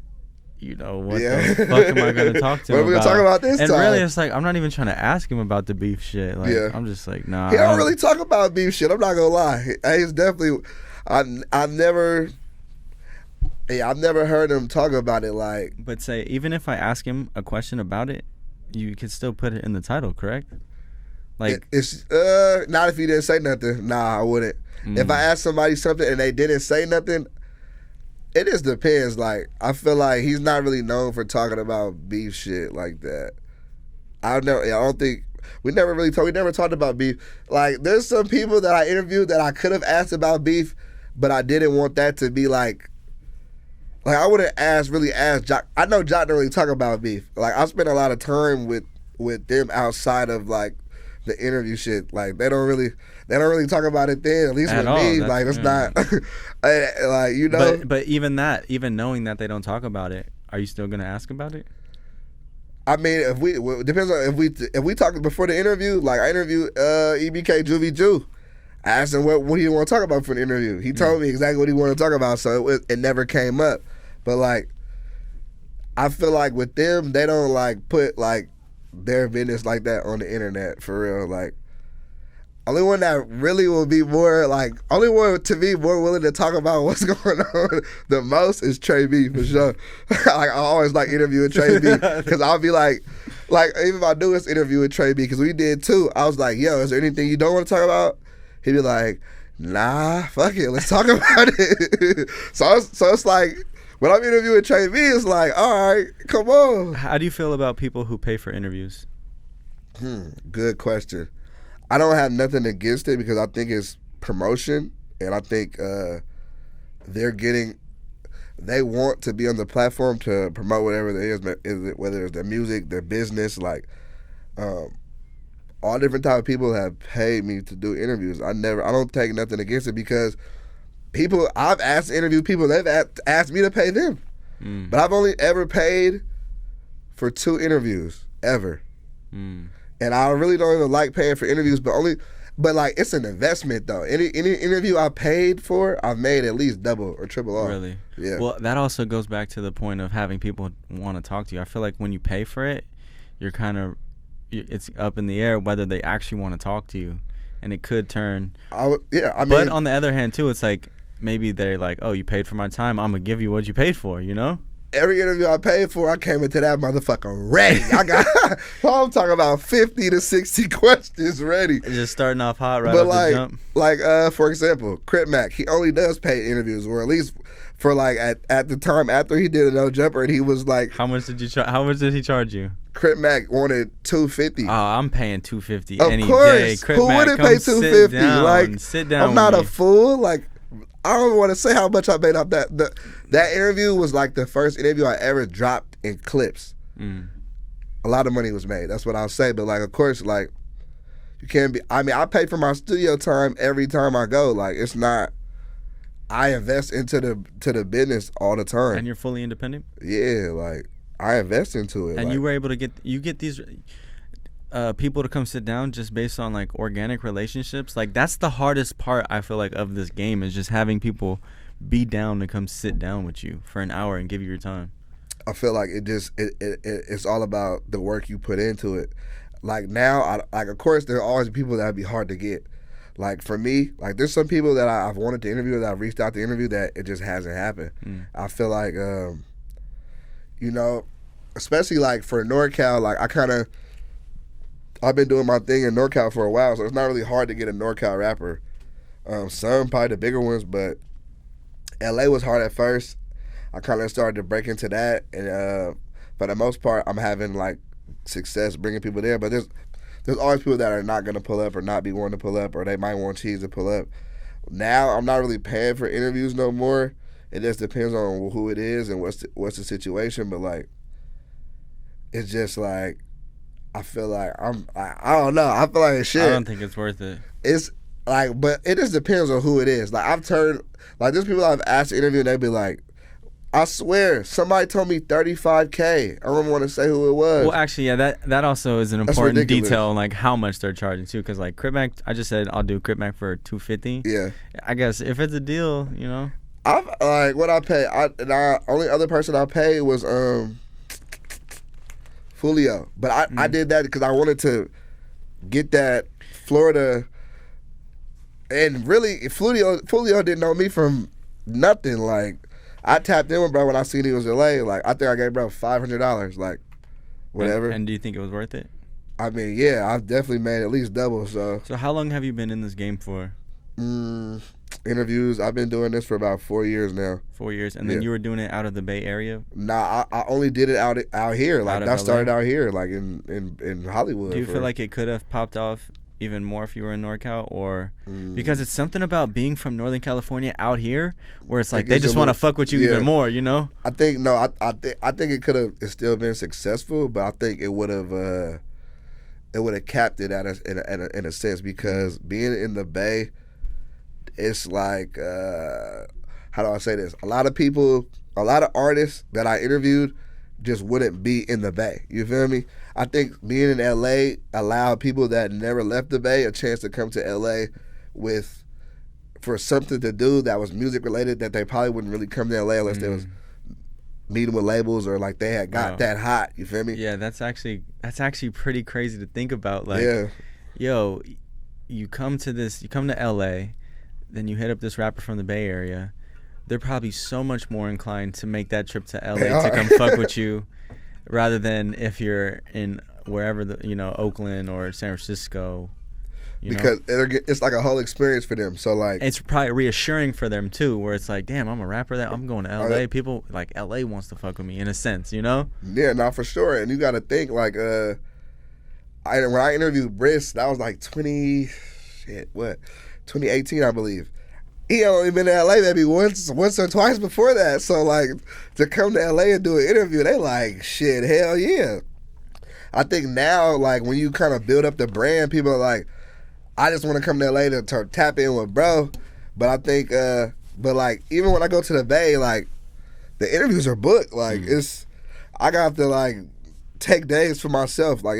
you know, what the fuck am I going to talk to him about? What are we going to talk about this time? And really, it's like, I'm not even trying to ask him about the beef shit. Like, I'm just like, nah. He don't really talk about beef shit. I'm not going to lie. He's definitely, I've never heard him talk about it like. But say, even if I ask him a question about it, you could still put it in the title, correct? Like it's not if you didn't say nothing. Nah, I wouldn't. If I asked somebody something and they didn't say nothing, it just depends. Like I feel like he's not really known for talking about beef shit like that. I don't think we never talked about beef. Like there's some people that I interviewed that I could have asked about beef, but I didn't want that to be like I wouldn't really ask Jock. I know Jock don't really talk about beef. Like I spend a lot of time with them outside of like the interview shit. Like they don't really talk about it then. At least with me, like it's not like you know. But even knowing that they don't talk about it, are you still gonna ask about it? I mean, it depends on if we talk before the interview. Like I interviewed EBK Juvie Jew. I asked him what he want to talk about for the interview. He told me exactly what he wanted to talk about, so it never came up. But like, I feel like with them, they don't like put like their business like that on the internet for real. Like, only one that really will be more like, only one to be more willing to talk about what's going on the most is Trey B for sure. Like I always like interviewing Trey B because I'll be like even my newest interview with Trey B because we did too. I was like, yo, is there anything you don't want to talk about? He'd be like, nah, fuck it, let's talk about it. So it's like, when I'm interviewing Trey V, it's like, all right, come on. How do you feel about people who pay for interviews? Good question. I don't have nothing against it because I think it's promotion, and I think they want to be on the platform to promote whatever it is, whether it's their music, their business, like all different type of people have paid me to do interviews. I don't take nothing against it because I've asked to interview people, they've asked me to pay them. But I've only ever paid for 2 interviews, ever. And I really don't even like paying for interviews, but like it's an investment though. Any interview I paid for, I've made at least double or triple off. Really? Yeah. Well, that also goes back to the point of having people want to talk to you. I feel like when you pay for it, it's up in the air whether they actually want to talk to you. And it could turn. But on the other hand too, it's like, maybe they're like, oh, you paid for my time, I'm gonna give you what you paid for, you know? Every interview I paid for, I came into that motherfucker ready. I'm talking about 50 to 60 questions ready. Just starting off hot right off the jump. Like, for example, Crip Mac, he only does paid interviews, or at least for like at the time after he did a no jumper, and he was like, how much did he charge you? Crip Mac wanted $250. Oh, I'm paying $250 of any course. day. Crip Who Mac, wouldn't pay $250? Like, sit down. I'm not a fool. Like, I don't want to say how much I made off that. That interview was like the first interview I ever dropped in clips. A lot of money was made. That's what I'll say. But like, of course, like, You can't be. I mean, I pay for my studio time every time I go. Like, it's not. I invest into the business all the time. And you're fully independent? Yeah, like I invest into it. And like, you were able to get these people to come sit down just based on like organic relationships. Like that's the hardest part I feel like of this game is just having people be down to come sit down with you for an hour and give you your time. I feel like it's all about the work you put into it. Like now, like of course there are always people that'd be hard to get. Like for me, like there's some people that I've wanted to interview that I've reached out to interview that it just hasn't happened. I feel like, you know, especially like for NorCal, like I've been doing my thing in NorCal for a while, so it's not really hard to get a NorCal rapper. Some probably the bigger ones, but LA was hard at first. I kind of started to break into that, and for the most part, I'm having like success bringing people there. But there's always people that are not going to pull up or not be wanting to pull up, or they might want cheese to pull up. Now I'm not really paying for interviews no more. It just depends on who it is and what's the situation. But like, it's just like I feel like I don't know. I feel like shit. I don't think it's worth it. It's like, but it just depends on who it is. Like I've turned like there's people I've asked to interview and they be like, I swear, somebody told me $35K. I don't want to say who it was. Well, actually, yeah, that also is an important detail on like how much they're charging too. Because like Crip Mac, I just said I'll do Crip Mac for $250. Yeah. I guess if it's a deal, you know. I've like what I pay. Only other person I paid was Fulio, but I did that because I wanted to get that Florida. And really, Fulio didn't know me from nothing. Like. I tapped in with bro when I seen he was in LA. Like I think I gave bro $500. Like whatever. And do you think it was worth it? I mean, yeah, I've definitely made at least double. So how long have you been in this game for? Interviews. I've been doing this for about 4 years now. 4 years, and then you were doing it out of the Bay Area. Nah, I only did it out here. Like I started out here, like in Hollywood. Do you feel like it could have popped off even more if you were in NorCal, or because it's something about being from Northern California out here where it's like they just want to fuck with you even more, you know? I think I think it could have still been successful, but I think it would have capped it in a sense because being in the Bay, it's like how do I say this? A lot of artists that I interviewed just wouldn't be in the Bay. You feel me? I think being in LA allowed people that never left the Bay a chance to come to LA for something to do that was music related that they probably wouldn't really come to LA unless they was meeting with labels or like they had got that hot. You feel me? Yeah, that's actually pretty crazy to think about. Like, yo, you come to LA, then you hit up this rapper from the Bay Area. They're probably so much more inclined to make that trip to LA to come fuck with you rather than if you're in wherever Oakland or San Francisco. Because it's like a whole experience for them. So like it's probably reassuring for them too, where it's like, damn, I'm a rapper that I'm going to LA. People like LA wants to fuck with me in a sense, you know? Yeah, no, for sure. And you got to think like when I interviewed Briss, that was like 2018, I believe. He only been to LA maybe once or twice before that. So like to come to LA and do an interview, they like, shit, hell yeah. I think now, like when you kind of build up the brand, people are like, I just want to come to LA to tap in with bro. But I think, but like even when I go to the Bay, like the interviews are booked. Like I got to like take days for myself. Like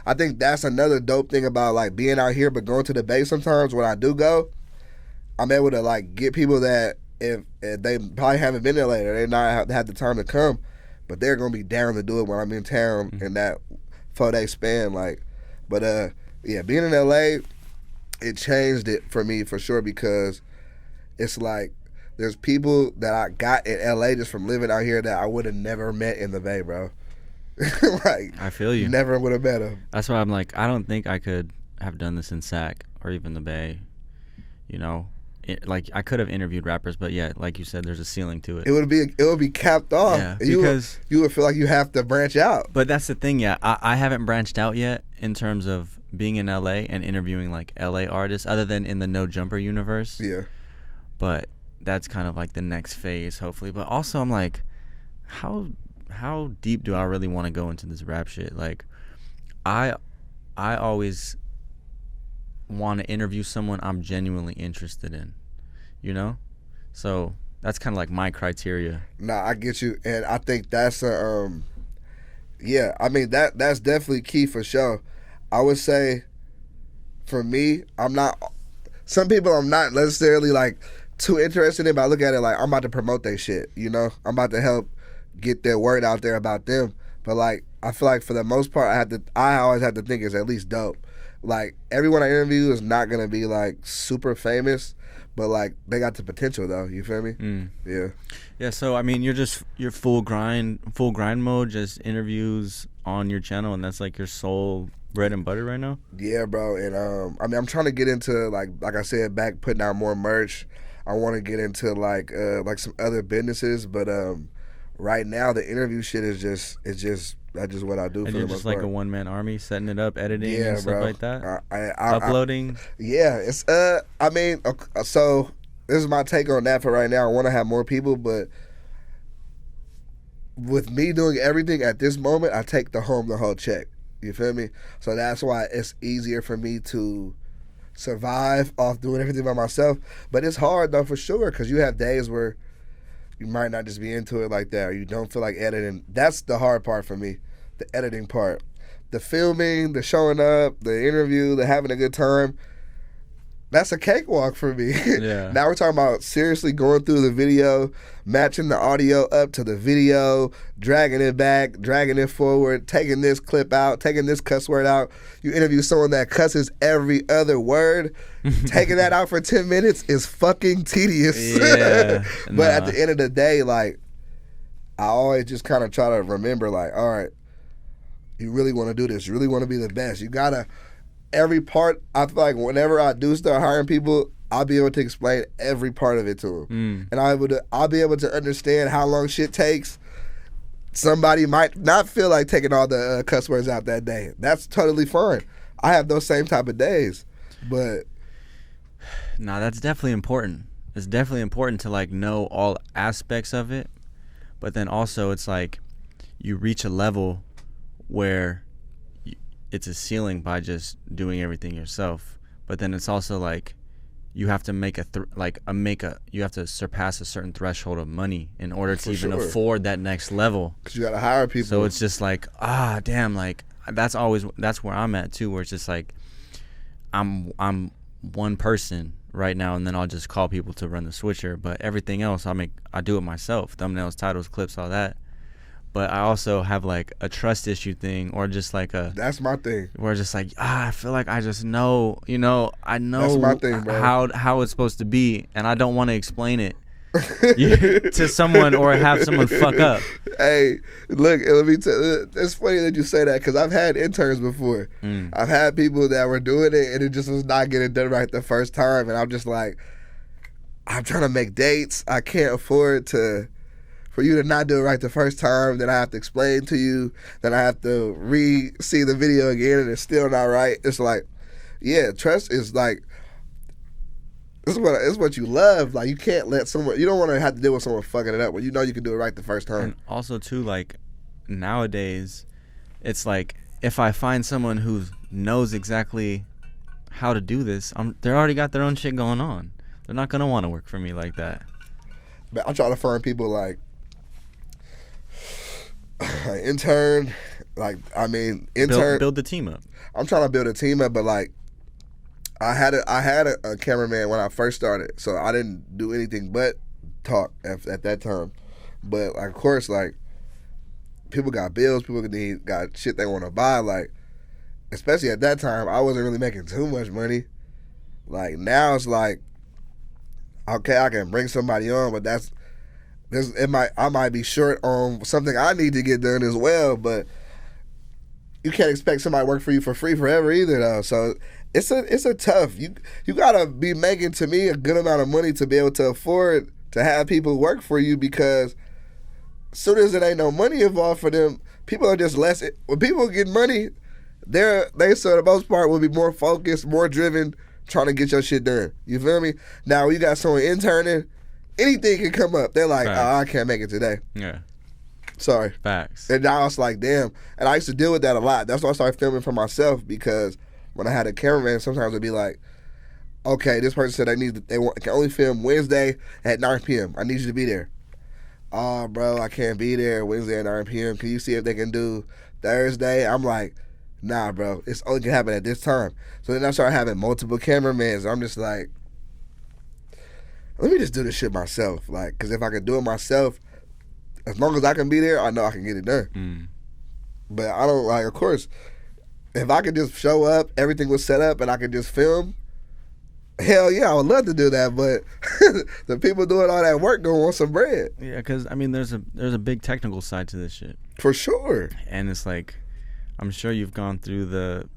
I think that's another dope thing about like being out here, but going to the Bay sometimes when I do go, I'm able to like get people that if they probably haven't been there later, they not have the time to come, but they're gonna be down to do it when I'm in town in that 4-day span. Like, but yeah, being in LA, it changed it for me for sure because it's like there's people that I got in LA just from living out here that I would have never met in the Bay, bro. Like I feel you. Never would have met them. That's why I'm like, I don't think I could have done this in SAC or even the Bay, you know. Like I could have interviewed rappers, but yeah, like you said, there's a ceiling to it. It would be capped off. Yeah, because you would feel like you have to branch out. But that's the thing, yeah. I haven't branched out yet in terms of being in LA and interviewing like LA artists, other than in the No Jumper universe. Yeah. But that's kind of like the next phase, hopefully. But also, I'm like, how deep do I really want to go into this rap shit? Like, I always want to interview someone I'm genuinely interested in, you know? So that's kind of like my criteria. Nah, I get you, and I think that's yeah. I mean that's definitely key for sure. I would say, for me, I'm not. Some people I'm not necessarily like too interested in, but I look at it like I'm about to promote their shit. You know, I'm about to help get their word out there about them. But like, I feel like for the most part, I always have to think it's at least dope. Like, everyone I interview is not gonna be like super famous, but like they got the potential though. You feel me? Yeah. Yeah. So I mean, you're full grind mode, just interviews on your channel, and that's like your sole bread and butter right now. Yeah, bro. And I mean, I'm trying to get into like I said, back putting out more merch. I want to get into like some other businesses, but right now the interview shit is just that's just what I do. And for you're the just most like part. a one-man army, setting it up, editing, and stuff like that. Uploading. Uploading. Yeah, it's I mean, so this is my take on that for right now. I want to have more people, but with me doing everything at this moment, I take the whole check. You feel me? So that's why it's easier for me to survive off doing everything by myself. But it's hard though, for sure, because you have days where you might not just be into it like that, or you don't feel like editing. That's the hard part for me, the editing part. The filming, the showing up, the interview, the having a good time, that's a cakewalk for me. Yeah. Now we're talking about seriously going through the video, matching the audio up to the video, dragging it back, dragging it forward, taking this clip out, taking this cuss word out. You interview someone that cusses every other word. Taking that out for 10 minutes is fucking tedious. Yeah. But at the end of the day, like, I always just kind of try to remember, like, all right, you really want to do this. You really want to be the best. You got to, every part, I feel like whenever I do start hiring people, I'll be able to explain every part of it to them. And I'll be able to understand how long shit takes. Somebody might not feel like taking all the cuss words out that day. That's totally fine. I have those same type of days. But no, that's definitely important. It's definitely important to like know all aspects of it. But then also it's like you reach a level where it's a ceiling by just doing everything yourself. But then it's also like you have to make you have to surpass a certain threshold of money in order to even afford that next level. Because you got to hire people. So it's just like, damn, like that's where I'm at too, where it's just like I'm one person right now, and then I'll just call people to run the switcher. But everything else I do it myself. Thumbnails, titles, clips, all that. But I also have like a trust issue thing, or just like that's my thing. Where it's just like, I feel like I just know, I know that's my thing, bro. how it's supposed to be, and I don't want to explain it to someone or have someone fuck up. Hey, look, let me tell you, it's funny that you say that, because I've had interns before. I've had people that were doing it and it just was not getting done right the first time, and I'm just like, I'm trying to make dates. I can't afford for you to not do it right the first time. Then I have to explain to you. Then I have to see the video again, and it's still not right. It's like, yeah, trust is like, it's what you love. Like, you can't let someone, you don't want to have to deal with someone fucking it up when you know you can do it right the first time. And also too, like nowadays, it's like if I find someone who knows exactly how to do this, they already got their own shit going on. They're not gonna want to work for me like that. But I'm trying to find people like intern, build the team up. I'm trying to build a team up, but like I had a cameraman when I first started, so I didn't do anything but talk at that time. But like, of course, like, people got bills, people got shit they want to buy. Like, especially at that time, I wasn't really making too much money. Like, now it's like, okay, I can bring somebody on, but I might be short on something I need to get done as well. But you can't expect somebody to work for you for free forever either, though. So it's a tough. You gotta be making, to me, a good amount of money to be able to afford to have people work for you, because as soon as there ain't no money involved for them, people are just less. When people get money, they for the most part will be more focused, more driven, trying to get your shit done. You feel me? Now when you got someone interning, anything can come up. They're like, I can't make it today. Yeah. Sorry. Facts. And now it's like, damn. And I used to deal with that a lot. That's why I started filming for myself, because when I had a cameraman, sometimes it'd be like, okay, this person said they can only film Wednesday at 9 p.m. I need you to be there. Oh, bro, I can't be there Wednesday at 9 p.m. Can you see if they can do Thursday? I'm like, nah, bro, it's only gonna happen at this time. So then I start having multiple cameramans. I'm just like, let me just do this shit myself. Like, because if I can do it myself, as long as I can be there, I know I can get it done. But I don't, like, of course, if I could just show up, everything was set up, and I could just film, hell yeah, I would love to do that. But the people doing all that work gonna want some bread. Yeah, because, I mean, there's a big technical side to this shit. For sure. And it's like, I'm sure you've gone through the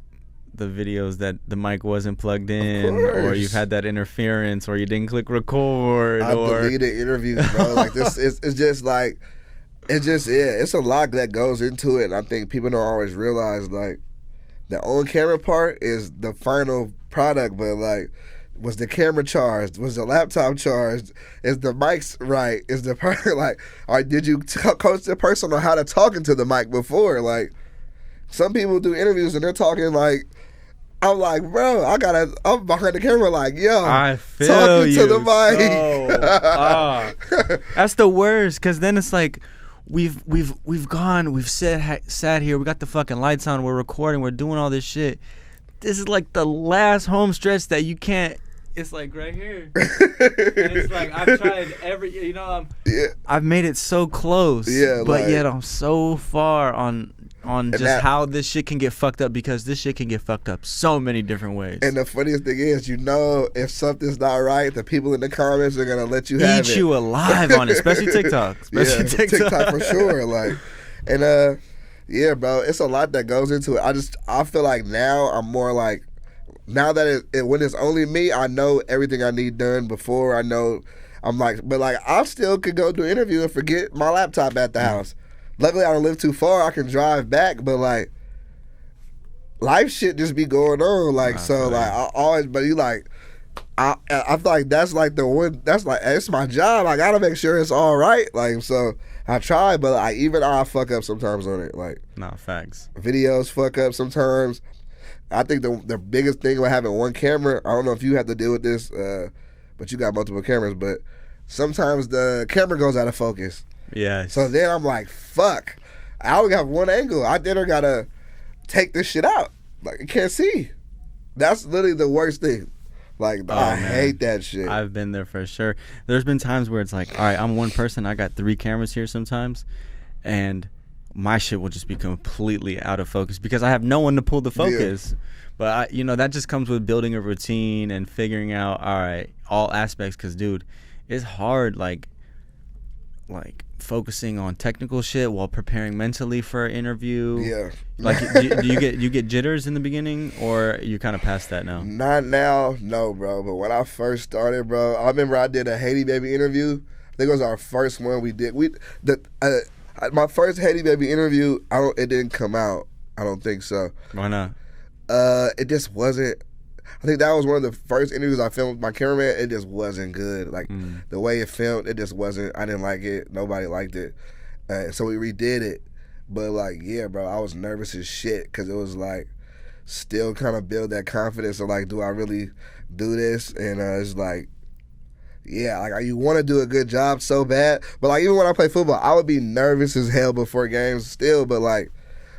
videos that the mic wasn't plugged in, or you've had that interference, or you didn't click record. I deleted interviews, bro. Like, this, it's just like, it's a lot that goes into it, and I think people don't always realize, like, the on-camera part is the final product, but, like, was the camera charged? Was the laptop charged? Is the mics right? Is the person, like, or did you coach the person on how to talk into the mic before? Like, some people do interviews and they're talking like, I'm like, bro, I'm behind the camera like, yo, I feel talking you to the mic. So, that's the worst, because then it's like, we've sat here, we got the fucking lights on, we're recording, we're doing all this shit. This is like the last home stretch that you can't. It's like right here. And it's like I've tried I've made it so close. Yeah, but like, yet I'm so far on just how this shit can get fucked up, because this shit can get fucked up so many different ways. And the funniest thing is, if something's not right, the people in the comments are gonna let you have it. Eat you alive on it, especially TikTok. TikTok for sure. Like, and yeah, bro, it's a lot that goes into it. I feel like now I'm more like, now that when it's only me, I know everything I need done before. I know, I'm like, but like, I still could go do an interview and forget my laptop at the house. Luckily, I don't live too far. I can drive back, but like, life shit just be going on. Like, so like, I always, but you like, I feel like that's like the one, that's like, it's my job. I gotta make sure it's all right. Like, so I try, but like, even I fuck up sometimes on it. Like, facts. Videos fuck up sometimes. I think the biggest thing about having one camera, I don't know if you have to deal with this, but you got multiple cameras, but sometimes the camera goes out of focus. Yeah. So then I'm like, fuck. I only got one angle. I then gotta take this shit out. Like, I can't see. That's literally the worst thing. Like, I hate that shit. I've been there for sure. There's been times where it's like, all right, I'm one person. I got 3 cameras here sometimes, and my shit will just be completely out of focus because I have no one to pull the focus. Yeah. But that just comes with building a routine and figuring out, all right, all aspects. Because, dude, it's hard, like focusing on technical shit while preparing mentally for an interview. Yeah. Like, do you get jitters in the beginning, or you kind of past that now? Not now, no, bro. But when I first started, bro, I remember I did a Haiti Baby interview. I think it was our first one we did. My first Haiti Baby interview, it didn't come out. I don't think so. Why not? It just wasn't. I think that was one of the first interviews I filmed with my cameraman. It just wasn't good. Like, the way it filmed, it just wasn't. I didn't like it. Nobody liked it. So we redid it. But, like, yeah, bro, I was nervous as shit because it was, like, still kind of build that confidence of, like, do I really do this? And it's like, yeah, like, you want to do a good job so bad. But, like, even when I play football, I would be nervous as hell before games still. But, like,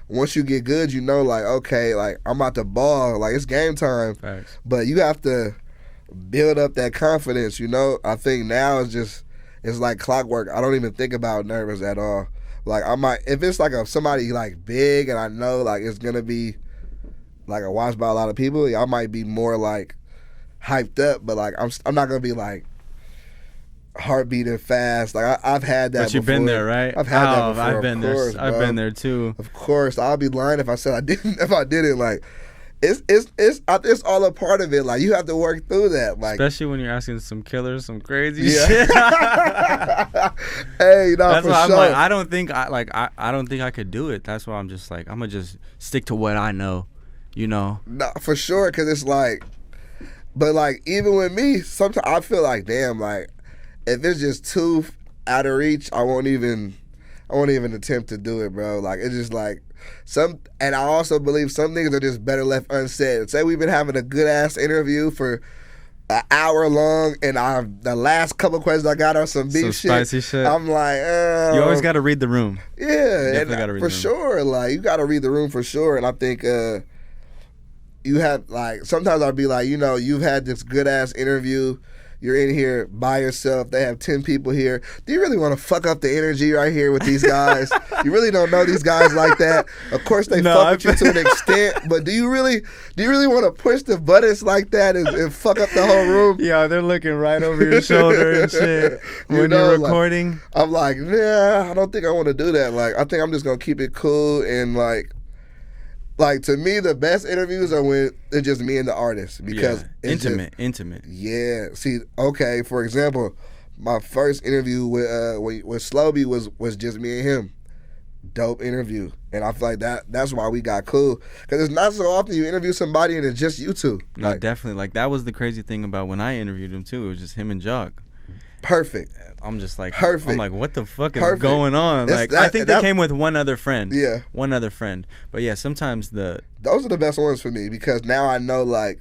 once you get good, like, okay, like, I'm about to ball. Like, it's game time. Thanks. But you have to build up that confidence, I think now it's like clockwork. I don't even think about nervous at all. Like, I might, if it's like somebody, like, big and I know, like, it's going to be, like, watched by a lot of people, I might be more, like, hyped up. But, like, I'm not going to be, like, heart beating fast. Like, I've had that. But you've before. Been there, right? I've had that before. I've been there. I've been there too. Of course, I'll be lying if I said I didn't. If I didn't, like, it's all a part of it. Like, you have to work through that. Like, especially when you're asking some killers, some crazy shit. Hey, no, that's for why sure. I'm like, I don't think I could do it. That's why I'm just like, I'm gonna just stick to what I know. No, for sure, because it's like, but like, even with me, sometimes I feel like, damn, like, if it's just too out of reach, I won't even attempt to do it, bro. Like, it's just like, and I also believe some things are just better left unsaid. Say we've been having a good ass interview for an hour long, and the last couple questions I got are some beef shit. Spicy shit. I'm like, you always got to read the room. Yeah, Definitely got to read for the room. sure. Like, you got to read the room for sure. And I think you have, like, sometimes I'll be like, you've had this good ass interview. You're in here by yourself. They have 10 people here. Do you really want to fuck up the energy right here with these guys? You really don't know these guys like that. Of course, they fuck with you to an extent, but do you really want to push the buttons like that and fuck up the whole room? Yeah, they're looking right over your shoulder and shit when you're recording. Like, I'm like, nah, I don't think I want to do that. Like, I think I'm just gonna keep it cool and like, to me, the best interviews are when it's just me and the artist, because it's intimate. Yeah. See, okay, for example, my first interview with Slobe was just me and him. Dope interview. And I feel like that's why we got cool. Because it's not so often you interview somebody and it's just you two. No, definitely. Like, that was the crazy thing about when I interviewed him, too. It was just him and Jock. Perfect. I'm just like, perfect. I'm like, what the fuck is going on? Like, I think they came with one other friend. Yeah. One other friend. But yeah, sometimes those are the best ones for me, because now I know, like,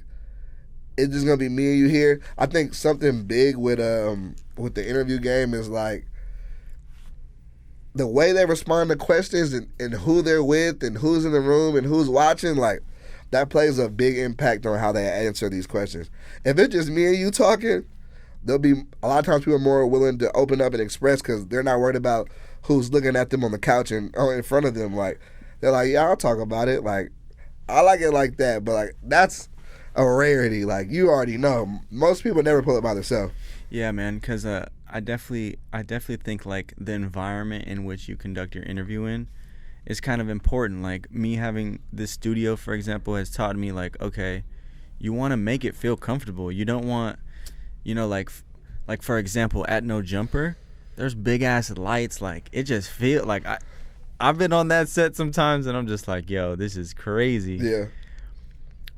it's just gonna be me and you here. I think something big with the interview game is, like, the way they respond to questions and who they're with and who's in the room and who's watching, like, that plays a big impact on how they answer these questions. If it's just me and you talking, there'll be a lot of times people are more willing to open up and express because they're not worried about who's looking at them on the couch and in front of them. Like, they're like, yeah, I'll talk about it. Like, I like it like that, but, like, that's a rarity. Like, you already know. Most people never pull it by themselves. Yeah, man, because I definitely think, like, the environment in which you conduct your interview in is kind of important. Like, me having this studio, for example, has taught me, like, okay, you want to make it feel comfortable. You don't want, like for example, at No Jumper, there's big ass lights. Like, it just feel like I've been on that set sometimes and I'm just like, yo, this is crazy. Yeah.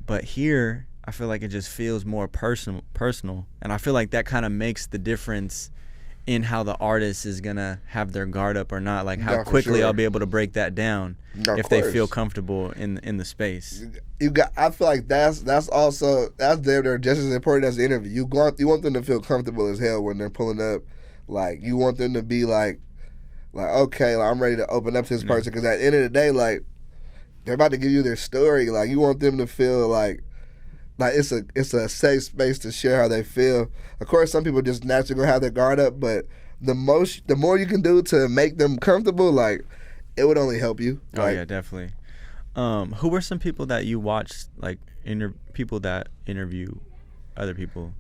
But here, I feel like it just feels more personal, and I feel like that kind of makes the difference in how the artist is gonna have their guard up or not. Like, how quickly I'll be able to break that down if they feel comfortable in the space. I feel like that's they're just as important as the interview. You want them to feel comfortable as hell when they're pulling up. Like, you want them to be like okay, like, I'm ready to open up to this person, because at the end of the day, like, they're about to give you their story. Like, you want them to feel like it's a safe space to share how they feel. Of course, some people just naturally gonna have their guard up, but the more you can do to make them comfortable, like, it would only help you. Oh, yeah, definitely. Who were some people that you watched, like, people that interview other people?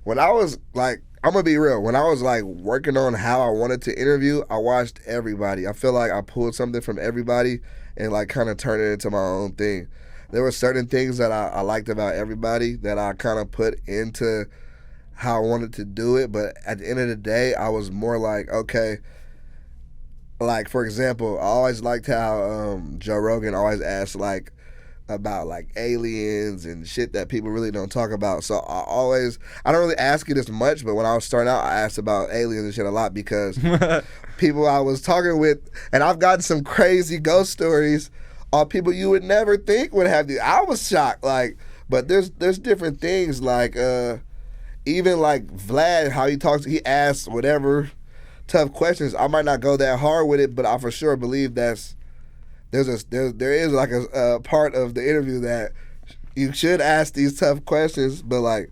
When I was, like, I'm gonna be real. When I was, like, working on how I wanted to interview, I watched everybody. I feel like I pulled something from everybody and, like, kind of turned it into my own thing. There were certain things that I liked about everybody that I kind of put into how I wanted to do it. But at the end of the day, I was more like, okay, like, for example, I always liked how Joe Rogan always asked, like, about, like, aliens and shit that people really don't talk about. So I don't really ask it as much, but when I was starting out, I asked about aliens and shit a lot, because people I was talking with, and I've gotten some crazy ghost stories, are people you would never think would have these. I was shocked, like, but there's different things, like, even like Vlad, how he talks, he asks whatever tough questions. I might not go that hard with it, but I for sure believe there is like a part of the interview that you should ask these tough questions, but, like,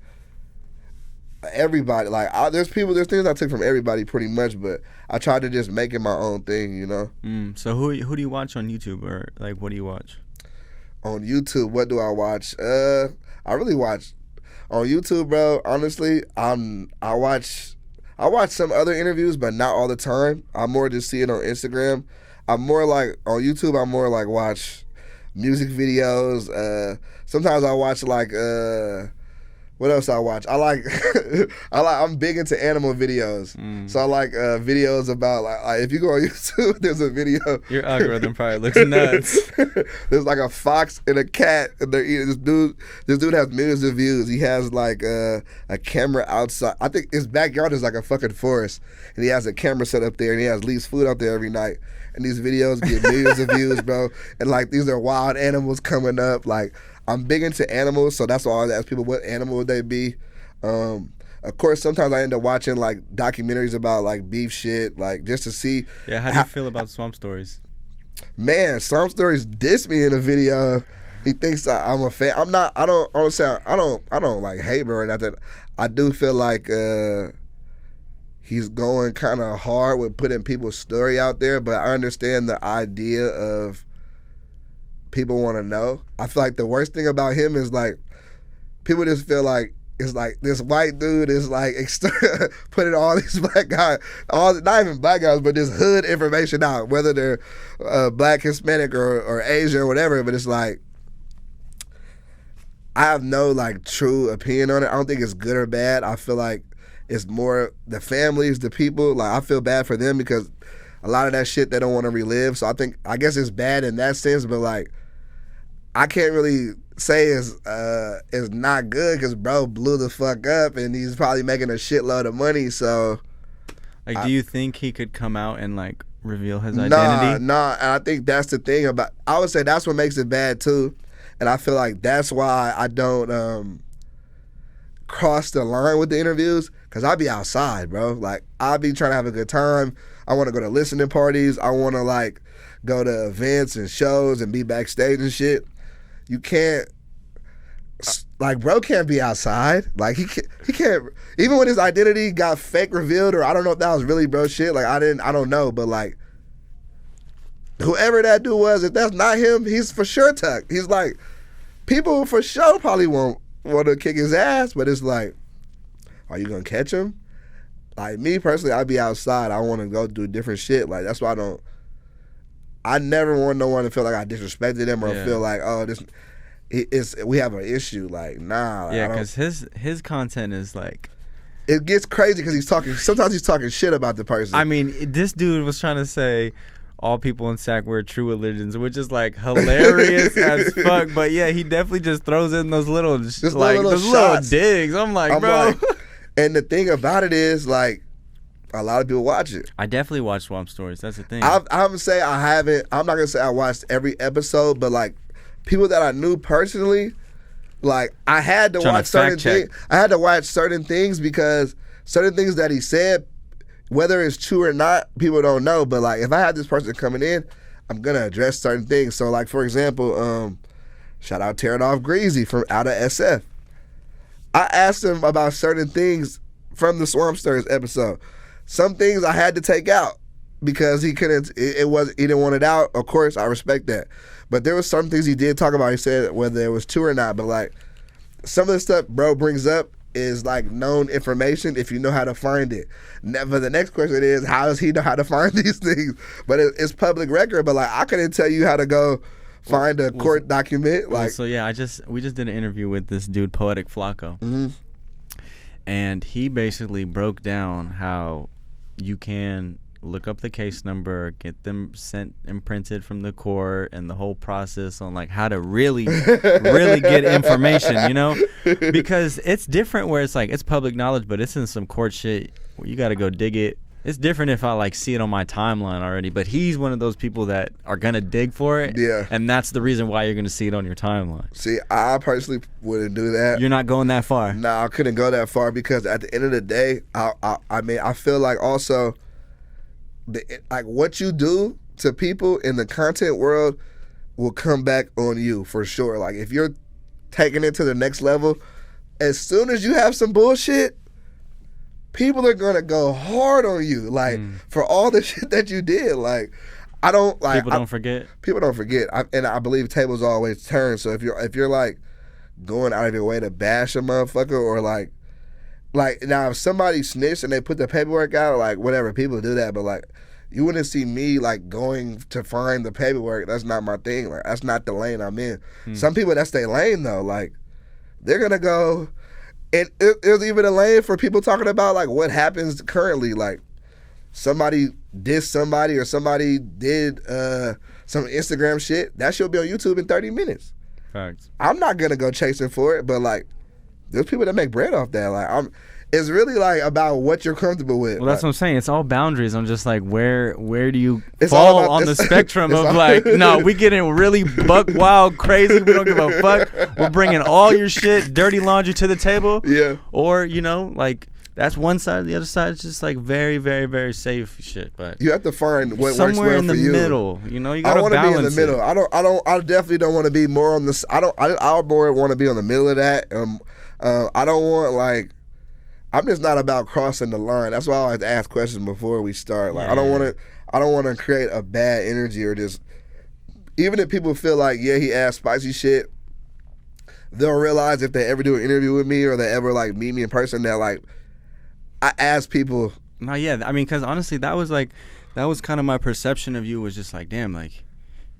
everybody, like, there's things I took from everybody pretty much, but I tried to just make it my own thing, you know. So who do you watch on YouTube, or, like, what do you watch on YouTube? What do I watch? I really watch on YouTube, bro. Honestly, I watch some other interviews, but not all the time. I more just see it on Instagram. I'm more like on YouTube. I'm more like watch music videos. Sometimes I watch, like, What else I watch? I'm big into animal videos. So I like videos about like if you go on YouTube, there's a video. Your algorithm probably looks nuts. There's like a fox and a cat, and they're eating. This dude has millions of views. He has like a camera outside. I think his backyard is like a fucking forest, and he has a camera set up there, and he has leaves food out there every night. And these videos get millions of views, bro. And like these are wild animals coming up. Like I'm big into animals, so that's why I always ask people what animal would they be. Of course, sometimes I end up watching like documentaries about like beef shit, like just to see. Yeah, how do you feel about Swamp Stories? Man, Swamp Stories dissed me in a video. He thinks I'm a fan. I'm not. I don't like hate him or nothing. I do feel like he's going kind of hard with putting people's story out there, but I understand the idea of people want to know. I feel like the worst thing about him is like people just feel like it's like this white dude is like putting all these black guys, not even black guys, but this hood information out, whether they're black, Hispanic, or Asian or whatever. But it's like I have no like true opinion on it. I don't think it's good or bad. I feel like it's more the families, the people. Like I feel bad for them because a lot of that shit they don't want to relive. So I guess it's bad in that sense, but like I can't really say it's not good because bro blew the fuck up and he's probably making a shitload of money. So like, do you think he could come out and like reveal his identity? Nah, and I think that's the thing about. I would say that's what makes it bad too, and I feel like that's why I don't cross the line with the interviews because I be outside, bro. Like I be trying to have a good time. I want to go to listening parties. I want to like go to events and shows and be backstage and shit. You can't, like, bro can't be outside. Like, he can't, even when his identity got fake revealed, or I don't know if that was really bro shit, like, I don't know, but, like, whoever that dude was, if that's not him, he's for sure tucked. He's like, people for sure probably won't want to kick his ass, but it's like, are you going to catch him? Like, me personally, I'd be outside. I want to go do different shit. Like, that's why I never want no one to feel like I disrespected them or feel like, oh, we have an issue. Like, nah. Yeah, because his content is like, it gets crazy because sometimes he's talking shit about the person. I mean, this dude was trying to say all people in SAC wear true religions, which is like hilarious as fuck. But yeah, he definitely just throws in those little digs. I'm like, bro. And the thing about it is, like, a lot of people watch it. I definitely watch Swamp Stories. That's the thing. I'm gonna say I haven't. I'm not gonna say I watched every episode, but like people that I knew personally, like I had to watch certain things. I had to watch certain things because certain things that he said, whether it's true or not, people don't know. But like if I had this person coming in, I'm gonna address certain things. So like for example, shout out Tearing Off Greasy from out of SF. I asked him about certain things from the Swamp Stories episode. Some things I had to take out because he couldn't. He didn't want it out. Of course, I respect that. But there was some things he did talk about. He said whether it was true or not. But like some of the stuff bro brings up is like known information if you know how to find it. Never. The next question is how does he know how to find these things? But it's public record. But like I couldn't tell you how to go find a court document. Like so yeah, we just did an interview with this dude Poetic Flacco, and he basically broke down how you can look up the case number, get them sent and printed from the court, and the whole process on like how to really get information, you know, because it's different where it's like it's public knowledge, but it's in some court shit where you got to go dig it. It's different if I like see it on my timeline already, but he's one of those people that are gonna dig for it, and that's the reason why you're gonna see it on your timeline. See, I personally wouldn't do that. You're not going that far. Nah, I couldn't go that far because at the end of the day, I mean, I feel like also, like what you do to people in the content world will come back on you for sure. Like if you're taking it to the next level, as soon as you have some bullshit, people are gonna go hard on you, like for all the shit that you did. Like, I don't like. People don't forget. People don't forget, and I believe tables always turn. So if you're like going out of your way to bash a motherfucker, or like now if somebody snitched and they put the paperwork out, like whatever, people do that. But like, you wouldn't see me like going to find the paperwork. That's not my thing. Like that's not the lane I'm in. Some people that's their lane though. Like they're gonna go And it was even a lane for people talking about like what happens currently, like somebody dissed somebody or somebody did some Instagram shit. That shit will be on YouTube in 30 minutes. Facts. I'm not gonna go chasing for it, but like there's people that make bread off that. Like it's really like about what you're comfortable with. Well, that's like, what I'm saying. It's all boundaries. I'm just like, where do you It's fall all about- on the it's- spectrum it's of all- like, no, we getting really buck wild, crazy. We don't give a fuck. We're bringing all your shit, dirty laundry to the table. Yeah. Or, you know, like, that's one side. The other side is just like very, very, very safe shit. But You have to find what somewhere works well in the for you. middle, you know, you I gotta want to be in the balance middle. it. I definitely don't want to be more on the. I more want to be on the middle of that. I don't want like. I'm just not about crossing the line. That's why I like to ask questions before we start. Like I don't want to create a bad energy or just. Even if people feel like he asked spicy shit, they'll realize if they ever do an interview with me or they ever like meet me in person that like. I ask people. No, yeah. I mean, because honestly, that was kind of my perception of you was just like, damn, like,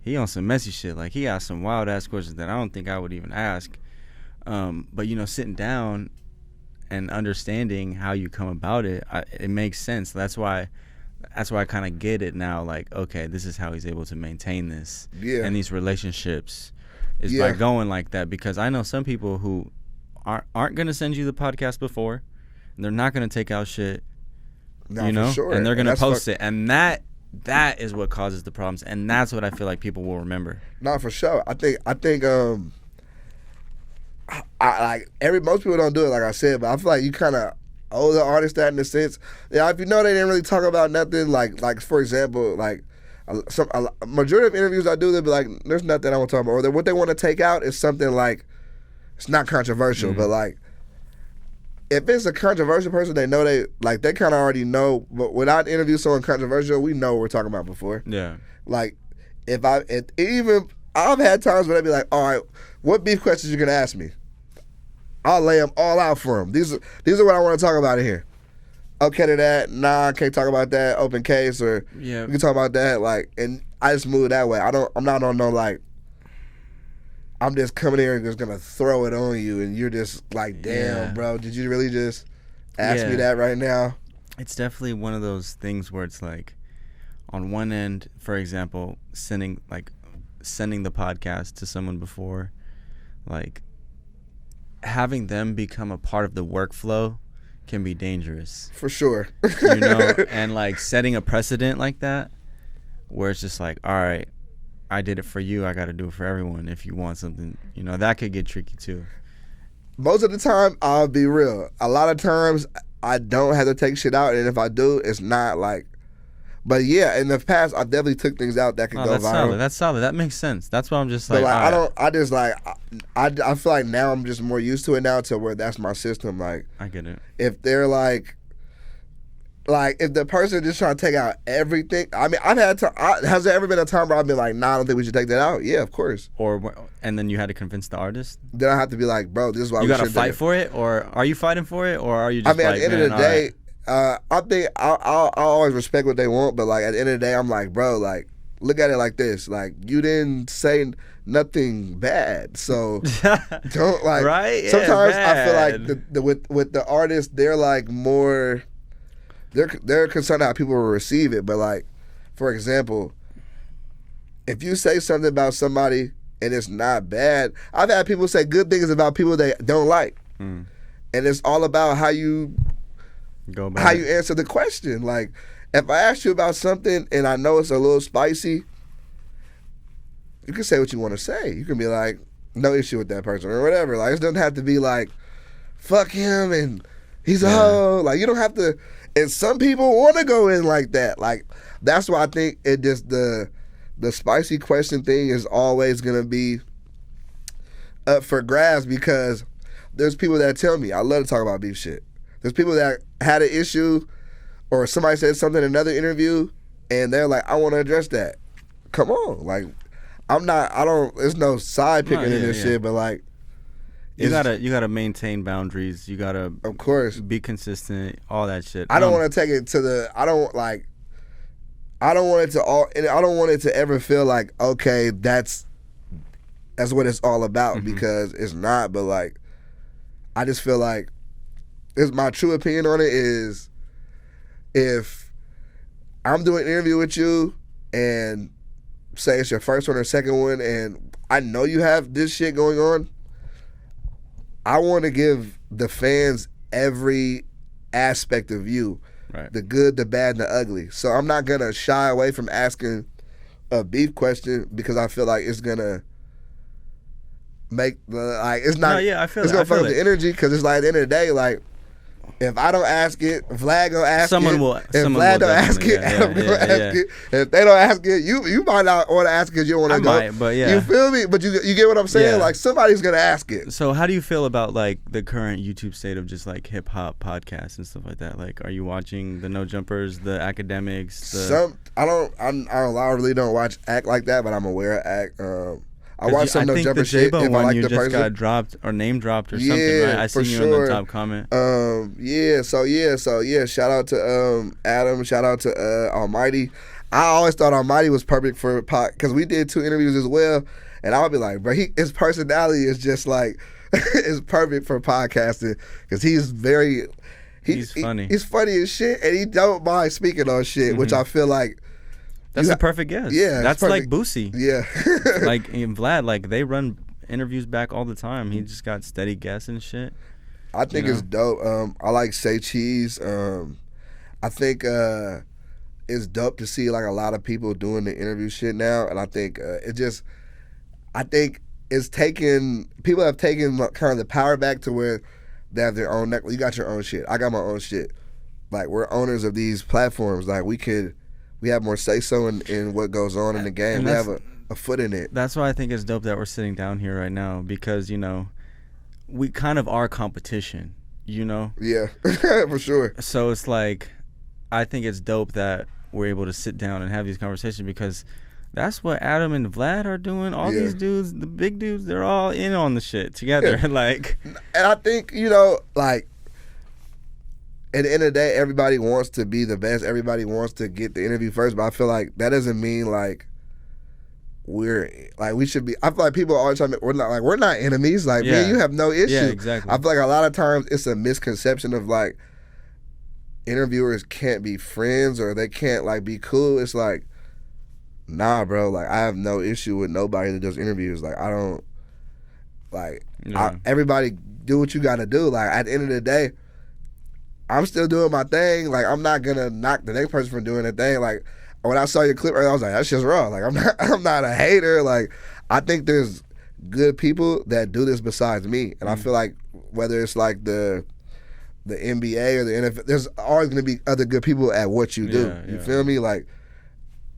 he on some messy shit. Like, he asked some wild ass questions that I don't think I would even ask. But, you know, sitting down and understanding how you come about it, it makes sense. That's why I kind of get it now. Like, okay, this is how he's able to maintain this. Yeah. And these relationships is by going like that. Because I know some people who aren't going to send you the podcast before. They're not gonna take out shit, you know, sure. and they're gonna post it, and that is what causes the problems, and that's what I feel like people will remember. Not for sure. I think most people don't do it like I said, but I feel like you kind of owe the artist that in a sense. Yeah, if you know they didn't really talk about nothing, like for example, like a majority of interviews I do, they'll be like, "There's nothing I want to talk about," or what they want to take out is something like it's not controversial, but like. If it's a controversial person, they know they kind of already know. But when I interview someone controversial, we know what we're talking about before. Yeah. Like, I've had times where they be like, all right, what beef questions you gonna ask me? I'll lay them all out for them. These are what I want to talk about in here. Okay to that? Nah, I can't talk about that. Open case or we can talk about that. Like, and I just move that way. I'm not on no like. I'm just coming here and just gonna throw it on you, and you're just like, damn, bro, did you really just ask me that right now? It's definitely one of those things where it's like, on one end, for example, sending the podcast to someone before, like, having them become a part of the workflow can be dangerous. For sure. You know, and like setting a precedent like that, where it's just like, all right, I did it for you, I got to do it for everyone. If you want something, you know, that could get tricky too. Most of the time, I'll be real. A lot of times, I don't have to take shit out, and if I do, it's not like. But yeah, in the past, I definitely took things out that could go viral. That's solid. That makes sense. That's why I'm just But like, I feel like now I'm just more used to it now to where that's my system. Like, I get it. If they're like if the person just trying to take out everything, I mean, has there ever been a time where I've been like, nah, I don't think we should take that out? Yeah, of course. And then you had to convince the artist? Then I have to be like, bro, this is why you we got to fight for it? Or are you fighting for it? Or are you just at the end of the day, I think I'll always respect what they want, but like at the end of the day, I'm like, bro, like, look at it like this. Like, you didn't say nothing bad, so don't like. Right? Yeah, sometimes bad. I feel like with the artists, they're like more. They're concerned how people will receive it, but like, for example, if you say something about somebody and it's not bad, I've had people say good things about people they don't like, and it's all about how you answer the question. Like, if I ask you about something and I know it's a little spicy, you can say what you want to say. You can be like, no issue with that person or whatever. Like, it doesn't have to be like, fuck him and he's a hoe. Like, you don't have to. And some people want to go in like that. Like, that's why I think it just the spicy question thing is always gonna be up for grabs, because there's people that tell me I love to talk about beef shit. There's people that had an issue or somebody said something in another interview and they're like, I want to address that. Come on. Like, there's no side picking in this shit, but like, you gotta maintain boundaries. You gotta, of course, be consistent. All that shit. I don't want to take it to the. I don't want it to ever feel like, okay, that's what it's all about, because it's not. But like, I just feel like my true opinion on it is, if I'm doing an interview with you and say it's your first one or second one, and I know you have this shit going on, I want to give the fans every aspect of you, Right. the good, the bad, and the ugly. So I'm not gonna shy away from asking a beef question because I feel like it's gonna make it's not. No, yeah, I feel it's it. gonna I feel fuck up it. the energy because it's like at the end of the day, like, if I don't ask it, Vlad gonna ask Someone it. will- If someone Vlad will don't ask definitely, it, Adam yeah, gonna yeah, ask yeah. it. And if they don't ask it, you might not want to ask it because you don't want I to go. might, but yeah. You feel me? But you get what I'm saying? Yeah. Like, somebody's gonna ask it. So how do you feel about like the current YouTube state of just like hip hop podcasts and stuff like that? Like, are you watching the No Jumpers, the Academics? I really don't watch Act like that, but I'm aware of Act. I watched some No think Jumper the shit J-Bo if I one like you the just person. got dropped or name dropped or something, Yeah, right? I for seen you in sure. the top comment. So shout out to Adam, shout out to Almighty. I always thought Almighty was perfect for because we did 2 interviews as well, and I would be like, bro, his personality is just like is perfect for podcasting because he's very He's funny. He's funny as shit, and he don't mind speaking on shit, which I feel like That's the perfect guess. Yeah, That's it's like perfect. Boosie. Yeah. Like and Vlad, like they run interviews back all the time. He just got steady guests and shit. I think it's dope. I like Say Cheese. I think it's dope to see like a lot of people doing the interview shit now, and I think it's taken, people have taken kind of the power back to where they have their own network. You got your own shit. I got my own shit. Like, we're owners of these platforms. Like, we have more say so in what goes on in the game. And We have a foot in it. That's why I think it's dope that we're sitting down here right now because we kind of are competition. Yeah, for sure. So it's like, I think it's dope that we're able to sit down and have these conversations because that's what Adam and Vlad are doing. All these dudes, the big dudes, they're all in on the shit together. Yeah. Like, and I think, like, at the end of the day, everybody wants to be the best. Everybody wants to get the interview first, but I feel like that doesn't mean like we should be. I feel like people all the time, we're not enemies. Like, me and you have no issue. Yeah, exactly. I feel like a lot of times it's a misconception of like interviewers can't be friends or they can't like be cool. It's like, nah, bro. Like, I have no issue with nobody that does interviews. Like, I don't like. Everybody do what you got to do. Like, at the end of the day, I'm still doing my thing. Like, I'm not gonna knock the next person from doing their thing. Like, when I saw your clip, I was like, that's just raw. Like, I'm not a hater. Like, I think there's good people that do this besides me, and I feel like whether it's like the NBA or the NFL, there's always gonna be other good people at what you do. You feel me? Like,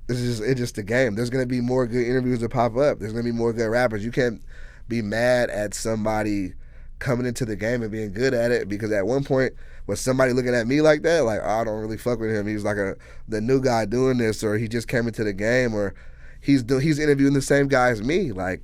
it's just the game. There's gonna be more good interviews that pop up. There's gonna be more good rappers. You can't be mad at somebody coming into the game and being good at it because at one point was somebody looking at me like that, like, oh, I don't really fuck with him. He's like the new guy doing this, or he just came into the game, or he's interviewing the same guy as me. Like,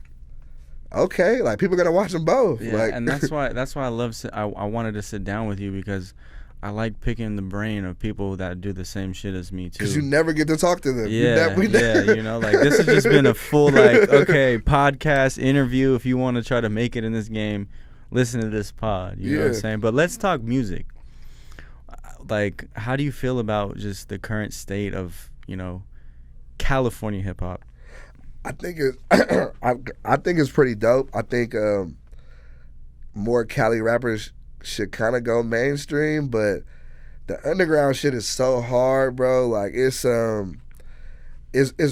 okay, like, people are gonna watch them both. Yeah, like, and that's why I wanted to sit down with you because I like picking the brain of people that do the same shit as me too. Because you never get to talk to them. Yeah, like this has just been a full like, okay, podcast interview. If you want to try to make it in this game, listen to this pod. You know what I'm saying? But let's talk music. Like, how do you feel about just the current state of California hip hop? I think it's pretty dope. I think more Cali rappers should kind of go mainstream, but the underground shit is so hard, bro. Like, it's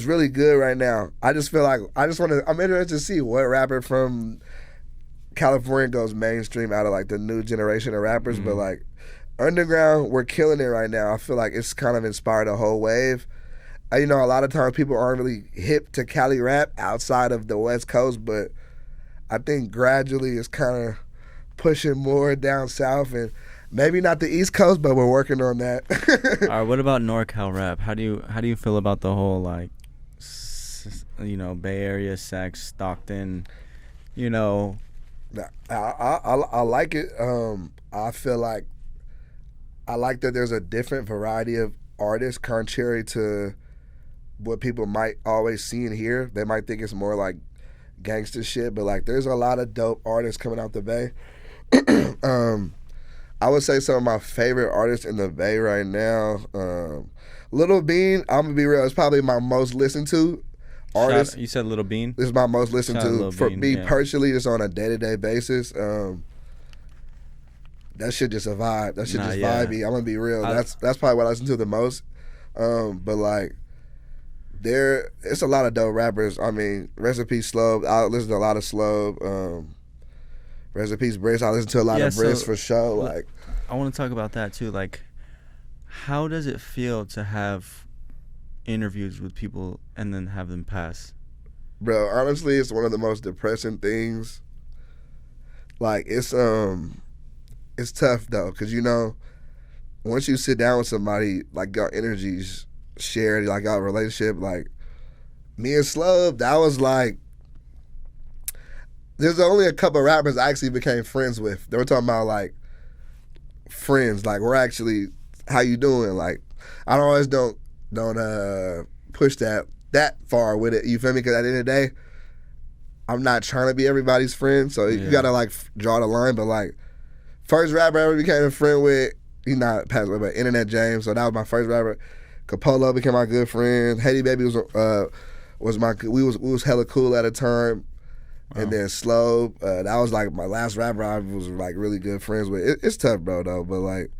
really good right now. I just feel like I'm interested to see what rapper from California goes mainstream out of like the new generation of rappers, but like underground, we're killing it right now. I feel like it's kind of inspired a whole wave. A lot of times people aren't really hip to Cali rap outside of the West Coast, but I think gradually it's kind of pushing more down south, and maybe not the East Coast, but we're working on that. All right, what about NorCal rap? How do you feel about the whole like Bay Area, Sac, Stockton, I like it. I feel like I like that there's a different variety of artists contrary to what people might always see and hear. They might think it's more like gangster shit, but like there's a lot of dope artists coming out the Bay. I would say some of my favorite artists in the Bay right now. Lil Bean, I'm gonna be real, it's probably my most listened to artist. You said Lil Bean? This is my most listened Shout out to Lil for Bean, me yeah. personally, just on a day-to-day basis. That shit just a vibe. That shit just vibey. I'm gonna be real. That's probably what I listen to the most. But like, it's a lot of dope rappers. I mean, rest in peace Slobe. I listen to a lot of Slobe. Rest in peace Briss. I listen to a lot of Briss for sure. Like, I want to talk about that too. Like, how does it feel to have interviews with people and then have them pass? Bro, honestly, it's one of the most depressing things. Like, it's tough though, cause you know, once you sit down with somebody, like your energies shared, like our relationship, like me and Slobe, that was like, there's only a couple of rappers I actually became friends with. They were talking about like friends, like we're actually, how you doing? Like, I don't push that far with it. You feel me? Because at the end of the day, I'm not trying to be everybody's friend, so you gotta like draw the line. But like, first rapper I ever became a friend with, he's not passed away, but Internet James. So that was my first rapper. Capolo became my good friend. Haiti Baby was my, we was hella cool at a time. Wow. And then Slobe, that was like my last rapper I was like really good friends with. It's tough, bro, though. But like,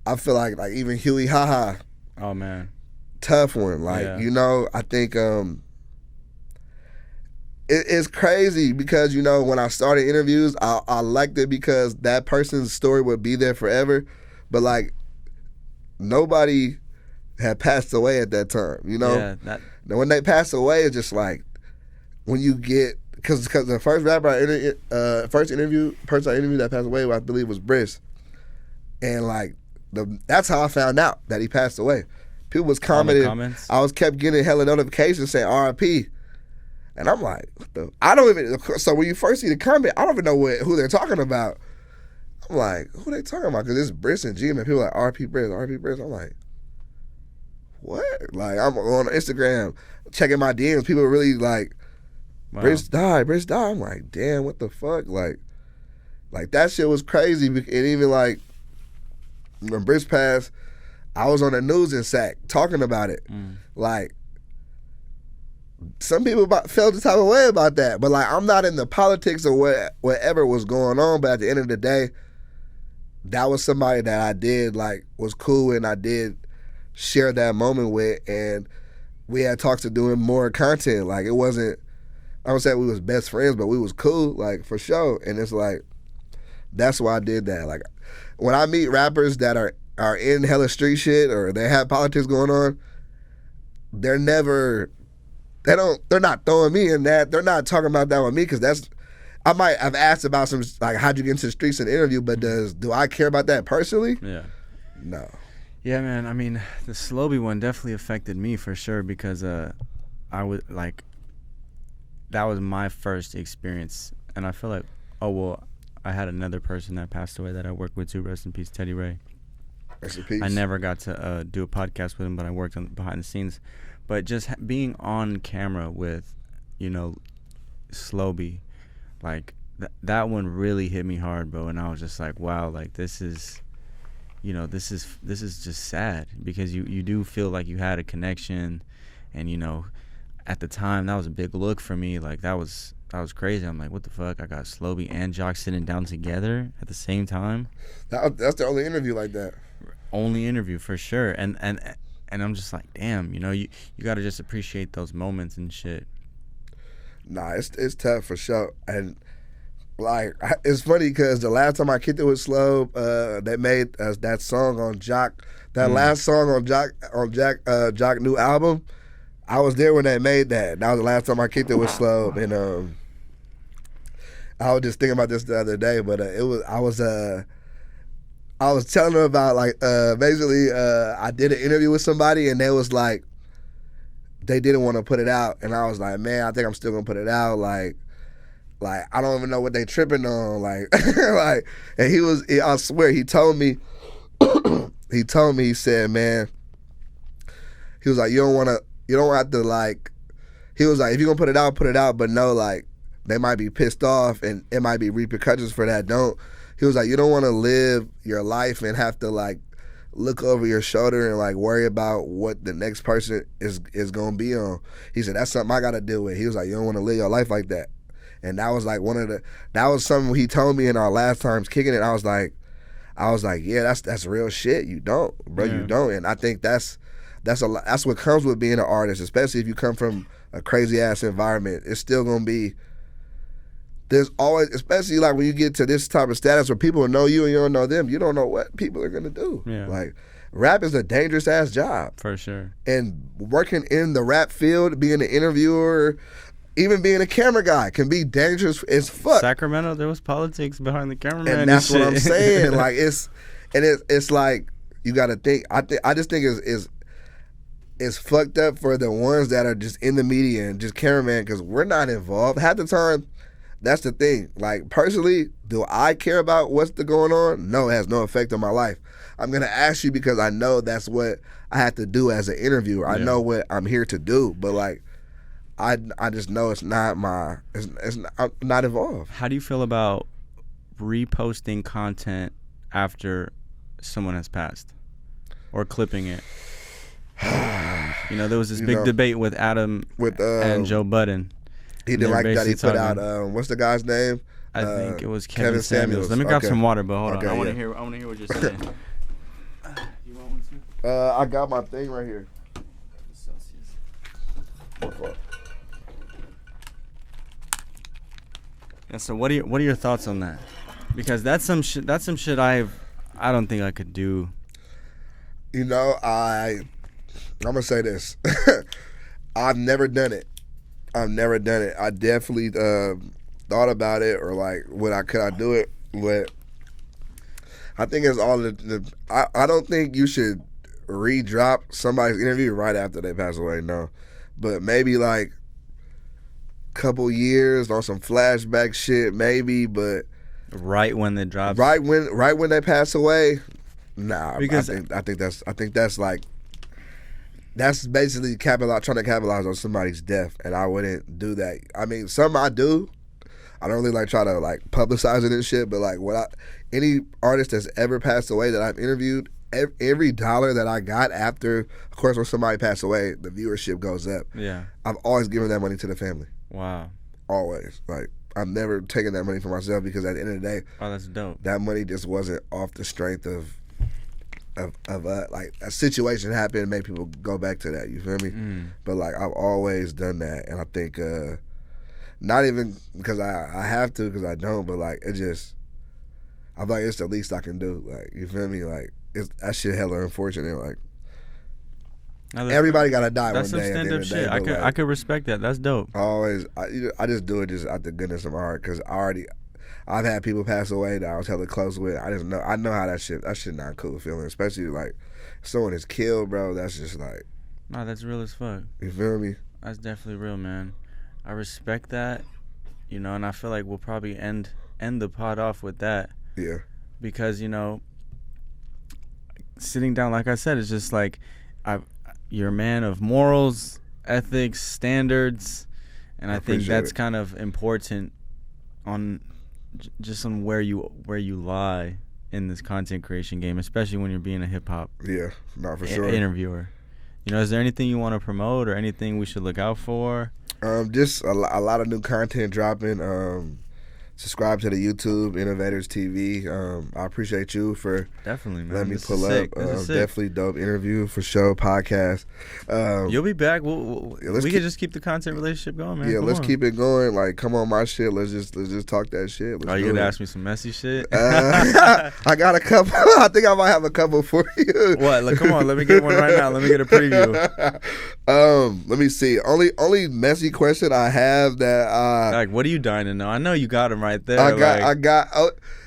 I feel like even Huey Haha. Oh man, tough one. Like you know, I think it's crazy because you know when I started interviews, I liked it because that person's story would be there forever. But like, nobody had passed away at that time. You know, when they pass away, it's just like when you get. Because the first rapper person I interviewed that passed away, I believe, was Briss, and like that's how I found out that he passed away. People was commenting. I kept getting hella notifications saying R.I.P. And I'm like, what the? I don't even. So when you first see the comment, I don't even know who they're talking about. I'm like, who they talking about? Because it's Briss and G, man. People are like R.I.P. Briss, R.I.P. Briss. I'm like, what? Like I'm on Instagram checking my DMs. People are really like. Wow. Briss died. I'm like, damn, what the fuck? Like that shit was crazy. And even like when Briss passed, I was on the news in SAC talking about it. Like, some people felt the type of way about that. But like, I'm not in the politics or whatever was going on. But at the end of the day, that was somebody that I did like was cool and I did share that moment with. And we had talks to doing more content. Like, it wasn't. I don't say we was best friends, but we was cool, like, for sure. And it's like, that's why I did that. Like, when I meet rappers that are in hella street shit or they have politics going on, they're not throwing me in that. They're not talking about that with me because I might have asked about some, like, how'd you get into the streets in the interview, but do I care about that personally? Yeah. No. Yeah, man. I mean, the Slobey one definitely affected me for sure because I was like, that was my first experience, and I feel like, I had another person that passed away that I worked with too. Rest in peace, Teddy Ray. Rest in peace. I never got to do a podcast with him, but I worked on behind the scenes. But just being on camera with, you know, Slobey, like that one really hit me hard, bro. And I was just like, wow, like this is just sad because you do feel like you had a connection, and you know. At the time, that was a big look for me. Like, that was crazy. I'm like, what the fuck? I got Slobey and Jock sitting down together at the same time. That's the only interview like that. Only interview for sure. And I'm just like, damn, you know, you got to just appreciate those moments and shit. Nah, it's tough for sure. And like, it's funny because the last time I kicked it with Slobe, they made that song on Jock. That last song on Jock new album. I was there when they made that. That was the last time I kicked it with Slobe, and I was just thinking about this the other day. But I was telling them about like basically I did an interview with somebody, and they was like they didn't want to put it out, and I was like, man, I think I'm still gonna put it out. Like I don't even know what they tripping on. Like like, and I swear he told me he said, man, he was like, you don't have to like, he was like, if you're gonna put it out, but no, like, they might be pissed off and it might be repercussions for that. he was like, you don't want to live your life and have to like look over your shoulder and like worry about what the next person is gonna be on. He said that's something I gotta deal with. He was like, you don't want to live your life like that. And that was like that was something he told me in our last times kicking it. I was like, yeah, that's real shit. You don't, bro, you don't. And I think that's what comes with being an artist, especially if you come from a crazy ass environment. It's still gonna be. There's always, especially like when you get to this type of status where people know you and you don't know them, you don't know what people are gonna do. Yeah. Like, rap is a dangerous ass job. For sure. And working in the rap field, being an interviewer, even being a camera guy can be dangerous as fuck. Sacramento, there was politics behind the cameraman. And that's what I'm saying. Like it's like you gotta think. I just think it's fucked up for the ones that are just in the media and just cameraman because we're not involved. Half the time, that's the thing. Like, personally, do I care about what's going on? No, it has no effect on my life. I'm going to ask you because I know that's what I have to do as an interviewer. I know what I'm here to do. But, like, I just know it's not I'm not involved. How do you feel about reposting content after someone has passed or clipping it? You know, there was this big debate with Adam and Joe Budden. He didn't like that. He put out what's the guy's name? I think it was Kevin Samuels. Let me grab some water, but hold on. I want to hear what you're saying. You want one too? I got my thing right here. Yeah. So what are your thoughts on that? Because that's some shit I don't think I could do. You know, I'm gonna say this. I've never done it. I definitely thought about it, or like, could I do it? But I think it's all I don't think you should re-drop somebody's interview right after they pass away. No, but maybe like couple years on some flashback shit, maybe. But right when they drop, right when they pass away, nah. Because I think that's like. That's basically trying to capitalize on somebody's death, and I wouldn't do that. I mean, some I do. I don't really like try to like publicize it and shit, but like any artist that's ever passed away that I've interviewed, every dollar that I got after, of course, when somebody passed away, the viewership goes up. Yeah, I've always given that money to the family. Wow. Always. Like, I've never taken that money for myself because at the end of the day, oh, that's dope. That money just wasn't off the strength of like a situation happened and made people go back to that, you feel me? But like, I've always done that, and I think not even because I have to, because I don't, but like, I'm like, it's the least I can do, like, you feel me? Like, that shit hella unfortunate. Like, everybody gotta die one day. That's some stand-up shit. I could respect that. That's dope. I just do it just out the goodness of my heart, because I've had people pass away that I was hella close with. I know how that shit not a cool feeling, especially like if someone is killed, bro. That's just like, nah, that's real as fuck. You feel me? That's definitely real, man. I respect that, you know, and I feel like we'll probably end the pod off with that. Yeah. Because, you know, sitting down, like I said, it's just like you're a man of morals, ethics, standards, and I think that's kind of important on where you lie in this content creation game, especially when you're being a hip hop interviewer. You know, is there anything you want to promote or anything we should look out for? Just a lot of new content dropping. Subscribe to the YouTube Innovators TV. I appreciate you for definitely, man. Letting me pull up. Definitely dope interview for show podcast. You'll be back. We can just keep the content relationship going, man. Yeah, let's keep it going. Like, come on my shit. Let's just talk that shit. Are you gonna ask me some messy shit? I got a couple. I think I might have a couple for you. What? Come on, let me get one right now. Let me get a preview. Let me see. Only messy question I have that. Like, what are you dying to know? I know you got them right there.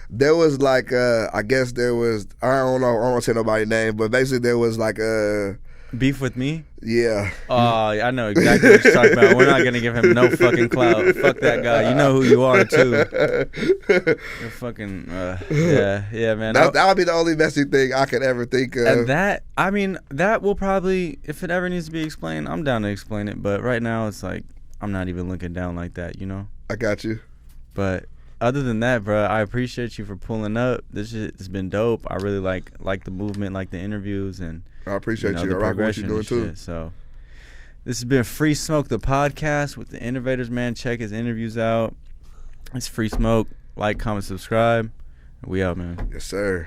There was like I guess there was, I don't know, I don't want to say nobody's name, but basically there was like a beef with me. Yeah. Oh, I know exactly what you're talking about. We're not gonna give him no fucking clout. Fuck that guy. You know who you are too. You're fucking yeah, man. That would be the only messy thing I could ever think of. And that will probably, if it ever needs to be explained, I'm down to explain it. But right now it's like I'm not even looking down like that, you know. I got you. But other than that, bro, I appreciate you for pulling up. This shit has been dope. I really like the movement, like the interviews, and I appreciate you. the I rock what you're progression doing and too. shit. So this has been Free Smoke, the podcast with the Innovators, man. Check his interviews out. It's Free Smoke. Like, comment, subscribe. We out, man. Yes, sir.